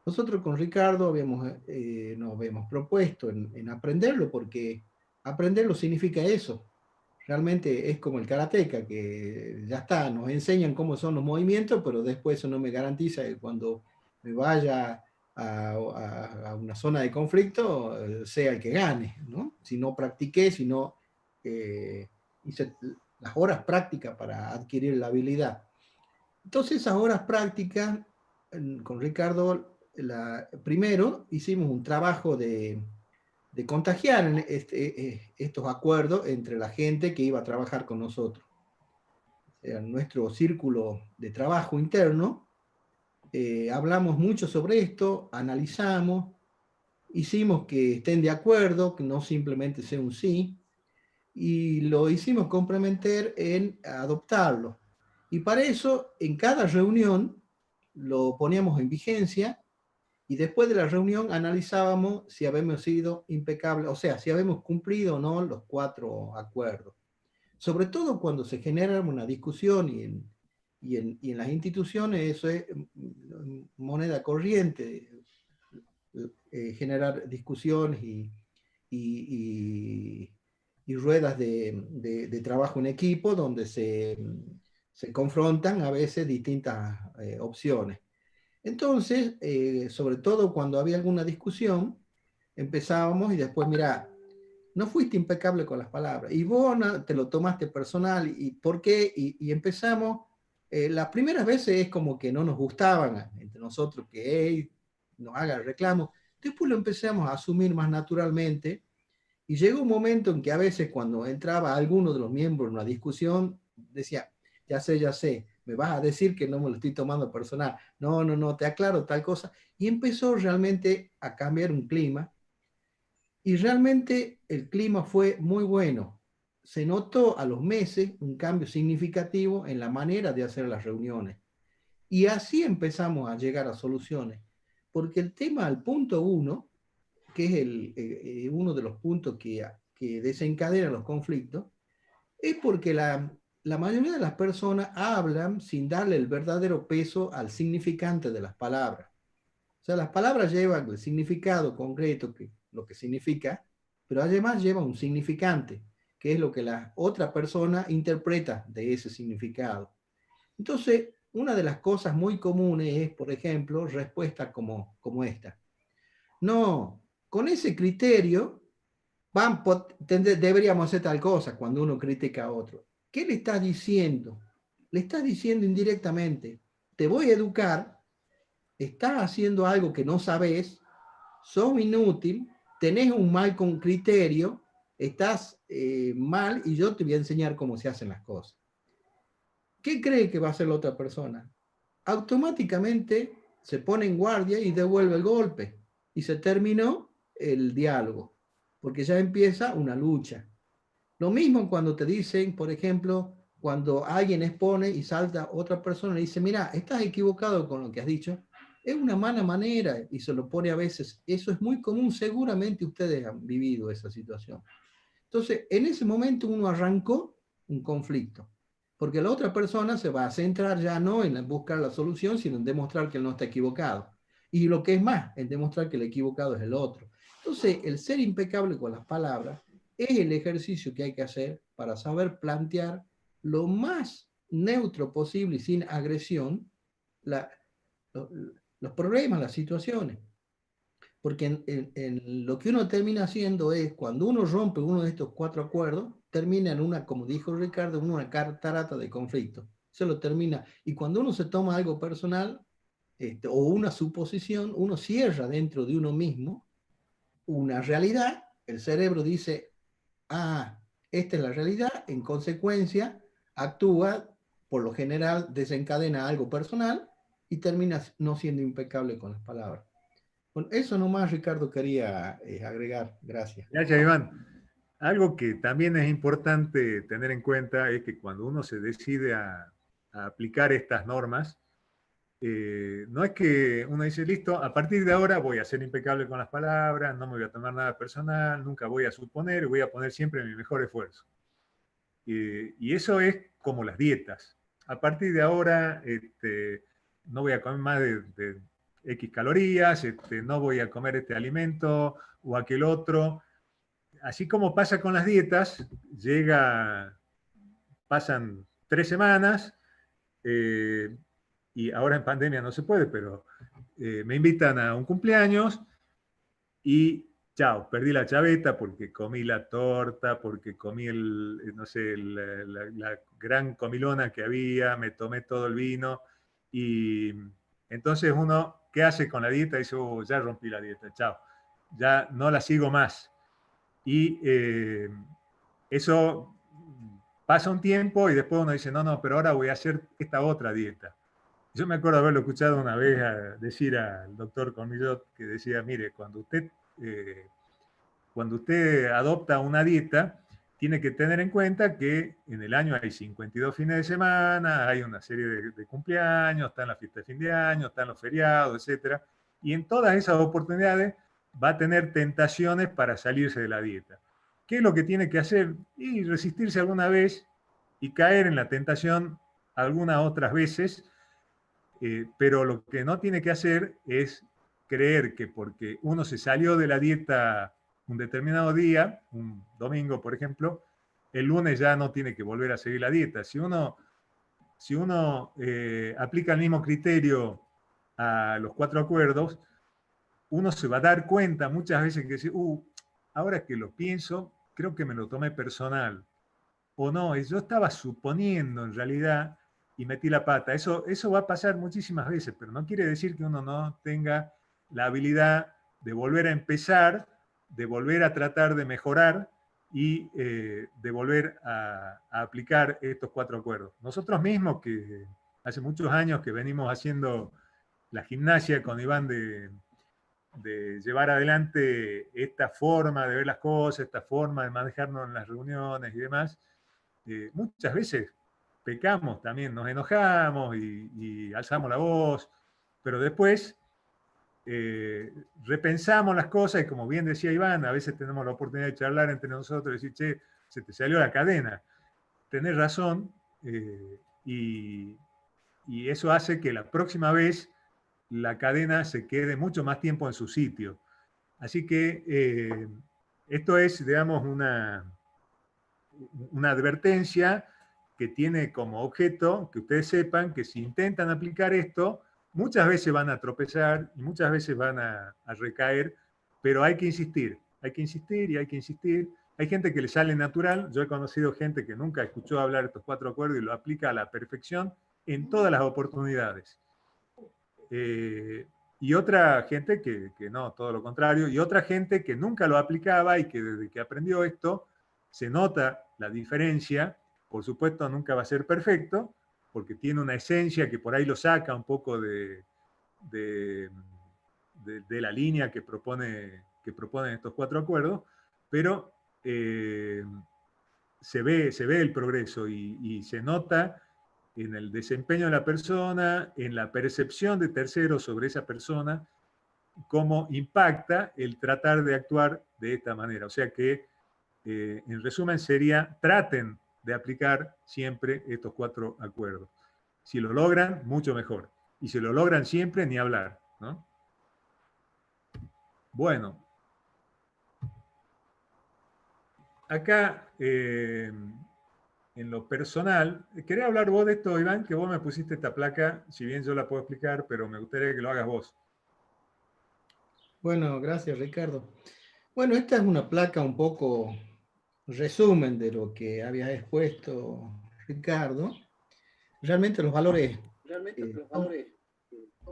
Nosotros con Ricardo nos habíamos propuesto en aprenderlo, porque aprenderlo significa eso. Realmente es como el karateca, que ya está, nos enseñan cómo son los movimientos, pero después eso no me garantiza que cuando me vaya a una zona de conflicto sea el que gane, ¿no? Si no practiqué, si no hice las horas prácticas para adquirir la habilidad. Entonces esas horas prácticas, con Ricardo, primero hicimos un trabajo de contagiar estos acuerdos entre la gente que iba a trabajar con nosotros. En nuestro círculo de trabajo interno, hablamos mucho sobre esto, analizamos, hicimos que estén de acuerdo, que no simplemente sea un sí, y lo hicimos comprometer en adoptarlo. Y para eso, en cada reunión, lo poníamos en vigencia, y después de la reunión analizábamos si habíamos sido impecables, o sea, si habíamos cumplido o no los 4 acuerdos. Sobre todo cuando se genera una discusión y en las instituciones eso es moneda corriente, generar discusiones y ruedas de trabajo en equipo donde se confrontan a veces distintas opciones. Entonces, sobre todo cuando había alguna discusión, empezábamos y después, mira, no fuiste impecable con las palabras, y vos te lo tomaste personal, y por qué, y empezamos, las primeras veces es como que no nos gustaban entre nosotros que nos haga el reclamo, Después lo empezamos a asumir más naturalmente y llegó un momento en que a veces cuando entraba alguno de los miembros en una discusión, decía, ya sé, me vas a decir que no me lo estoy tomando personal. No, te aclaro tal cosa. Y empezó realmente a cambiar un clima. Y realmente el clima fue muy bueno. Se notó a los meses un cambio significativo en la manera de hacer las reuniones. Y así empezamos a llegar a soluciones. Porque el tema al punto 1, que es uno de los puntos que desencadenan los conflictos, es porque la mayoría de las personas hablan sin darle el verdadero peso al significante de las palabras. O sea, las palabras llevan el significado concreto, lo que significa, pero además llevan un significante, que es lo que la otra persona interpreta de ese significado. Entonces, una de las cosas muy comunes es, por ejemplo, respuestas como esta. No, con ese criterio deberíamos hacer tal cosa cuando uno critica a otro. ¿Qué le estás diciendo? Le estás diciendo indirectamente, te voy a educar, estás haciendo algo que no sabes, sos inútil, tenés un mal con criterio, estás mal y yo te voy a enseñar cómo se hacen las cosas. ¿Qué cree que va a hacer la otra persona? Automáticamente se pone en guardia y devuelve el golpe. Y se terminó el diálogo, porque ya empieza una lucha. Lo mismo cuando te dicen, por ejemplo, cuando alguien expone y salta otra persona y dice, mira, estás equivocado con lo que has dicho, es una mala manera y se lo pone a veces. Eso es muy común, seguramente ustedes han vivido esa situación. Entonces, en ese momento uno arrancó un conflicto, porque la otra persona se va a centrar ya no en buscar la solución, sino en demostrar que él no está equivocado. Y lo que es más, en demostrar que el equivocado es el otro. Entonces, el ser impecable con las palabras es el ejercicio que hay que hacer para saber plantear lo más neutro posible y sin agresión los problemas, las situaciones. Porque en lo que uno termina haciendo es, cuando uno rompe uno de estos 4 acuerdos, termina en una, como dijo Ricardo, en una catarata de conflicto. Se lo termina. Y cuando uno se toma algo personal, o una suposición, uno cierra dentro de uno mismo una realidad, el cerebro dice, esta es la realidad, en consecuencia, actúa, por lo general, desencadena algo personal y termina no siendo impecable con las palabras. Bueno, eso nomás, Ricardo, quería agregar. Gracias. Gracias, Iván. Algo que también es importante tener en cuenta es que cuando uno se decide a aplicar estas normas, no es que uno dice, listo, a partir de ahora voy a ser impecable con las palabras, no me voy a tomar nada personal, nunca voy a suponer, voy a poner siempre mi mejor esfuerzo. Y eso es como las dietas. A partir de ahora no voy a comer más de X calorías, no voy a comer este alimento o aquel otro. Así como pasa con las dietas, pasan 3 semanas, y ahora en pandemia no se puede, pero me invitan a un cumpleaños y chao, perdí la chaveta porque comí la torta, porque comí la gran comilona que había, me tomé todo el vino y entonces uno, ¿qué hace con la dieta? Dice, ya rompí la dieta, chao, ya no la sigo más. Y eso pasa un tiempo y después uno dice, no, pero ahora voy a hacer esta otra dieta. Yo me acuerdo haberlo escuchado una vez decir al doctor Cormillot que decía, mire, cuando usted adopta una dieta, tiene que tener en cuenta que en el año hay 52 fines de semana, hay una serie de cumpleaños, están las fiestas de fin de año, están los feriados, etc. Y en todas esas oportunidades va a tener tentaciones para salirse de la dieta. ¿Qué es lo que tiene que hacer? Y resistirse alguna vez y caer en la tentación algunas otras veces, pero lo que no tiene que hacer es creer que porque uno se salió de la dieta un determinado día, un domingo por ejemplo, el lunes ya no tiene que volver a seguir la dieta. Si uno aplica el mismo criterio a los 4 acuerdos, uno se va a dar cuenta muchas veces que dice, ahora que lo pienso, creo que me lo tomé personal. O no, yo estaba suponiendo en realidad y metí la pata. Eso va a pasar muchísimas veces, pero no quiere decir que uno no tenga la habilidad de volver a empezar, de volver a tratar de mejorar y de volver a aplicar estos 4 acuerdos. Nosotros mismos, que hace muchos años que venimos haciendo la gimnasia con Iván de llevar adelante esta forma de ver las cosas, esta forma de manejarnos en las reuniones y demás, muchas veces pecamos también, nos enojamos y alzamos la voz, pero después repensamos las cosas y, como bien decía Iván, a veces tenemos la oportunidad de charlar entre nosotros y decir, che, se te salió la cadena. Tenés razón, y eso hace que la próxima vez la cadena se quede mucho más tiempo en su sitio. Así que esto es, digamos, una advertencia que tiene como objeto que ustedes sepan que si intentan aplicar esto, muchas veces van a tropezar y muchas veces van a recaer, pero hay que insistir y hay que insistir. Hay gente que le sale natural. Yo he conocido gente que nunca escuchó hablar de estos 4 acuerdos y lo aplica a la perfección en todas las oportunidades. Y otra gente que no, todo lo contrario, y otra gente que nunca lo aplicaba y que desde que aprendió esto se nota la diferencia. Por supuesto, nunca va a ser perfecto, porque tiene una esencia que por ahí lo saca un poco de la línea que proponen estos 4 acuerdos, pero se ve el progreso y se nota en el desempeño de la persona, en la percepción de terceros sobre esa persona, cómo impacta el tratar de actuar de esta manera. O sea que, en resumen, sería: traten de aplicar siempre estos 4 acuerdos. Si lo logran, mucho mejor. Y si lo logran siempre, ni hablar, ¿no? Bueno. Acá, en lo personal, quería hablar vos de esto, Iván, que vos me pusiste esta placa, si bien yo la puedo explicar, pero me gustaría que lo hagas vos. Bueno, gracias, Ricardo. Bueno, esta es una placa un poco resumen de lo que habías expuesto, Ricardo. Realmente los valores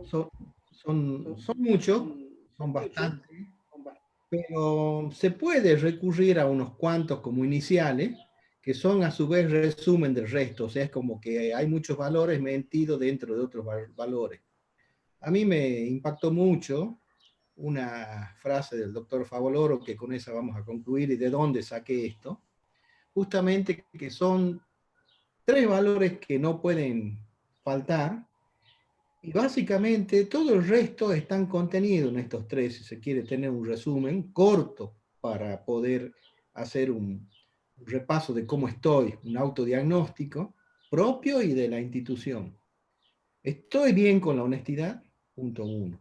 son muchos, son bastantes, pero se puede recurrir a unos cuantos como iniciales, que son a su vez resumen del resto. O sea, es como que hay muchos valores metidos dentro de otros valores. A mí me impactó mucho una frase del doctor Favoloro, que con esa vamos a concluir, y de dónde saqué esto. Justamente que son 3 valores que no pueden faltar, y básicamente todo el resto están contenidos en estos 3, si se quiere tener un resumen corto para poder hacer un repaso de cómo estoy, un autodiagnóstico propio y de la institución. Estoy bien con la honestidad, punto 1.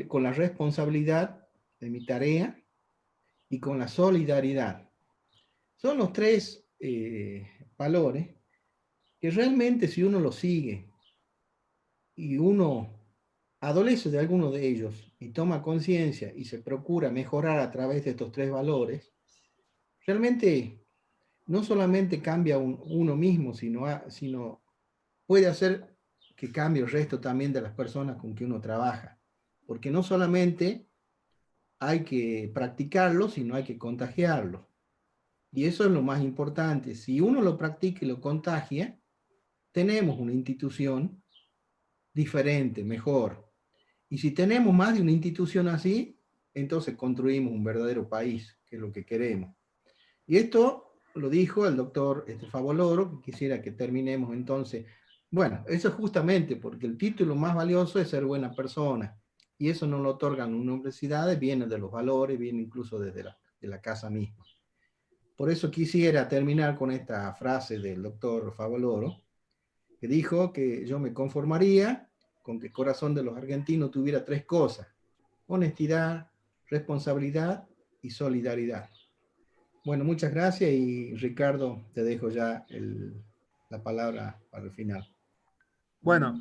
Con la responsabilidad de mi tarea y con la solidaridad. Son los 3 valores que realmente, si uno los sigue y uno adolece de alguno de ellos y toma conciencia y se procura mejorar a través de estos 3 valores, realmente no solamente cambia uno mismo, sino puede hacer que cambie el resto también de las personas con que uno trabaja. Porque no solamente hay que practicarlo, sino hay que contagiarlo. Y eso es lo más importante. Si uno lo practica y lo contagia, tenemos una institución diferente, mejor. Y si tenemos más de una institución así, entonces construimos un verdadero país, que es lo que queremos. Y esto lo dijo el doctor Favoloro, que quisiera que terminemos entonces. Bueno, eso es justamente porque el título más valioso es ser buena persona. Y eso no lo otorgan universidades, viene de los valores, viene incluso desde la casa misma. Por eso quisiera terminar con esta frase del doctor Favoloro, que dijo que yo me conformaría con que el corazón de los argentinos tuviera 3 cosas: honestidad, responsabilidad y solidaridad. Bueno, muchas gracias, y Ricardo, te dejo ya la palabra para el final. Bueno,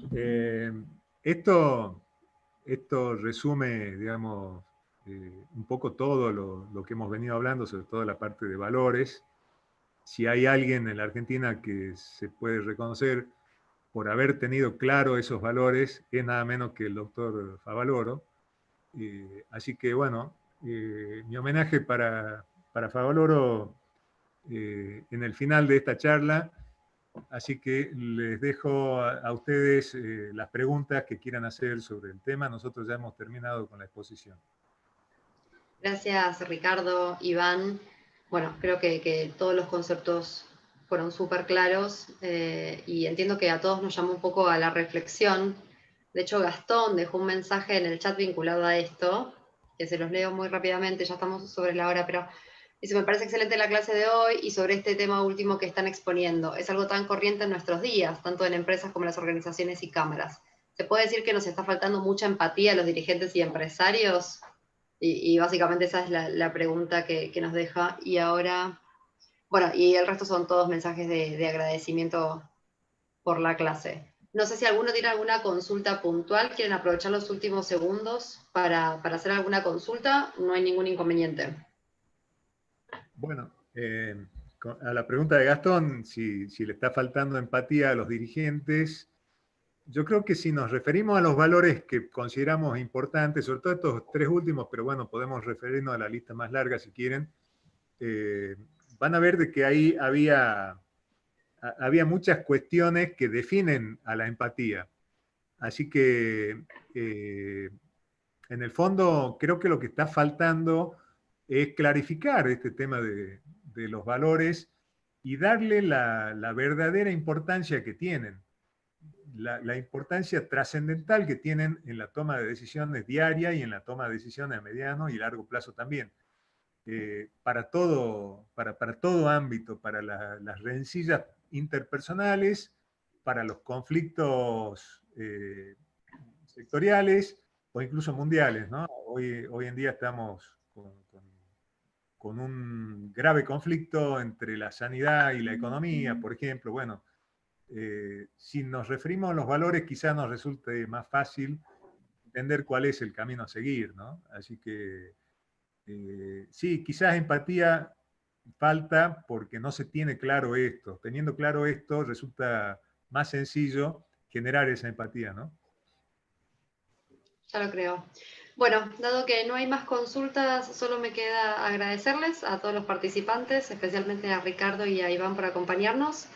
esto resume, digamos, un poco todo lo que hemos venido hablando, sobre todo la parte de valores. Si hay alguien en la Argentina que se puede reconocer por haber tenido claro esos valores, es nada menos que el doctor Favaloro. Así que bueno, mi homenaje para Favaloro en el final de esta charla. Así que les dejo a ustedes las preguntas que quieran hacer sobre el tema. Nosotros ya hemos terminado con la exposición. Gracias, Ricardo, Iván. Bueno, creo que todos los conceptos fueron súper claros y entiendo que a todos nos llamó un poco a la reflexión. De hecho, Gastón dejó un mensaje en el chat vinculado a esto, que se los leo muy rápidamente, ya estamos sobre la hora, pero dice: me parece excelente la clase de hoy y sobre este tema último que están exponiendo. Es algo tan corriente en nuestros días, tanto en empresas como en las organizaciones y cámaras. ¿Se puede decir que nos está faltando mucha empatía a los dirigentes y empresarios? Y básicamente esa es la pregunta que nos deja. Y ahora, bueno, y el resto son todos mensajes de agradecimiento por la clase. No sé si alguno tiene alguna consulta puntual, quieren aprovechar los últimos segundos para hacer alguna consulta, no hay ningún inconveniente. Bueno, a la pregunta de Gastón, si le está faltando empatía a los dirigentes, yo creo que si nos referimos a los valores que consideramos importantes, sobre todo estos tres últimos, pero bueno, podemos referirnos a la lista más larga si quieren, van a ver de que ahí había muchas cuestiones que definen a la empatía. Así que, en el fondo, creo que lo que está faltando es clarificar este tema de los valores y darle la verdadera importancia que tienen. La importancia trascendental que tienen en la toma de decisiones diaria y en la toma de decisiones a mediano y largo plazo también. Para todo ámbito, para las rencillas interpersonales, para los conflictos sectoriales o incluso mundiales, ¿no? Hoy en día estamos con un grave conflicto entre la sanidad y la economía, por ejemplo. Bueno, si nos referimos a los valores, quizás nos resulte más fácil entender cuál es el camino a seguir, ¿no? Así que sí, quizás empatía falta porque no se tiene claro esto. Teniendo claro esto, resulta más sencillo generar esa empatía, ¿no? Ya lo creo. Bueno, dado que no hay más consultas, solo me queda agradecerles a todos los participantes, especialmente a Ricardo y a Iván por acompañarnos.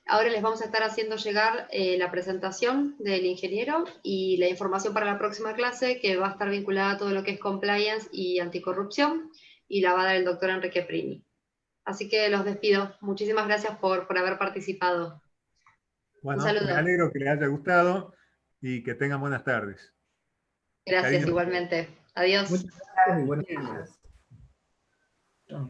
Ahora les vamos a estar haciendo llegar la presentación del ingeniero y la información para la próxima clase, que va a estar vinculada a todo lo que es compliance y anticorrupción, y la va a dar el doctor Enrique Prini. Así que los despido. Muchísimas gracias por haber participado. Bueno, un saludo. me alegro que les haya gustado y que tengan buenas tardes. Gracias, Cariño. igualmente. Adiós. Muchas gracias y buenas tardes.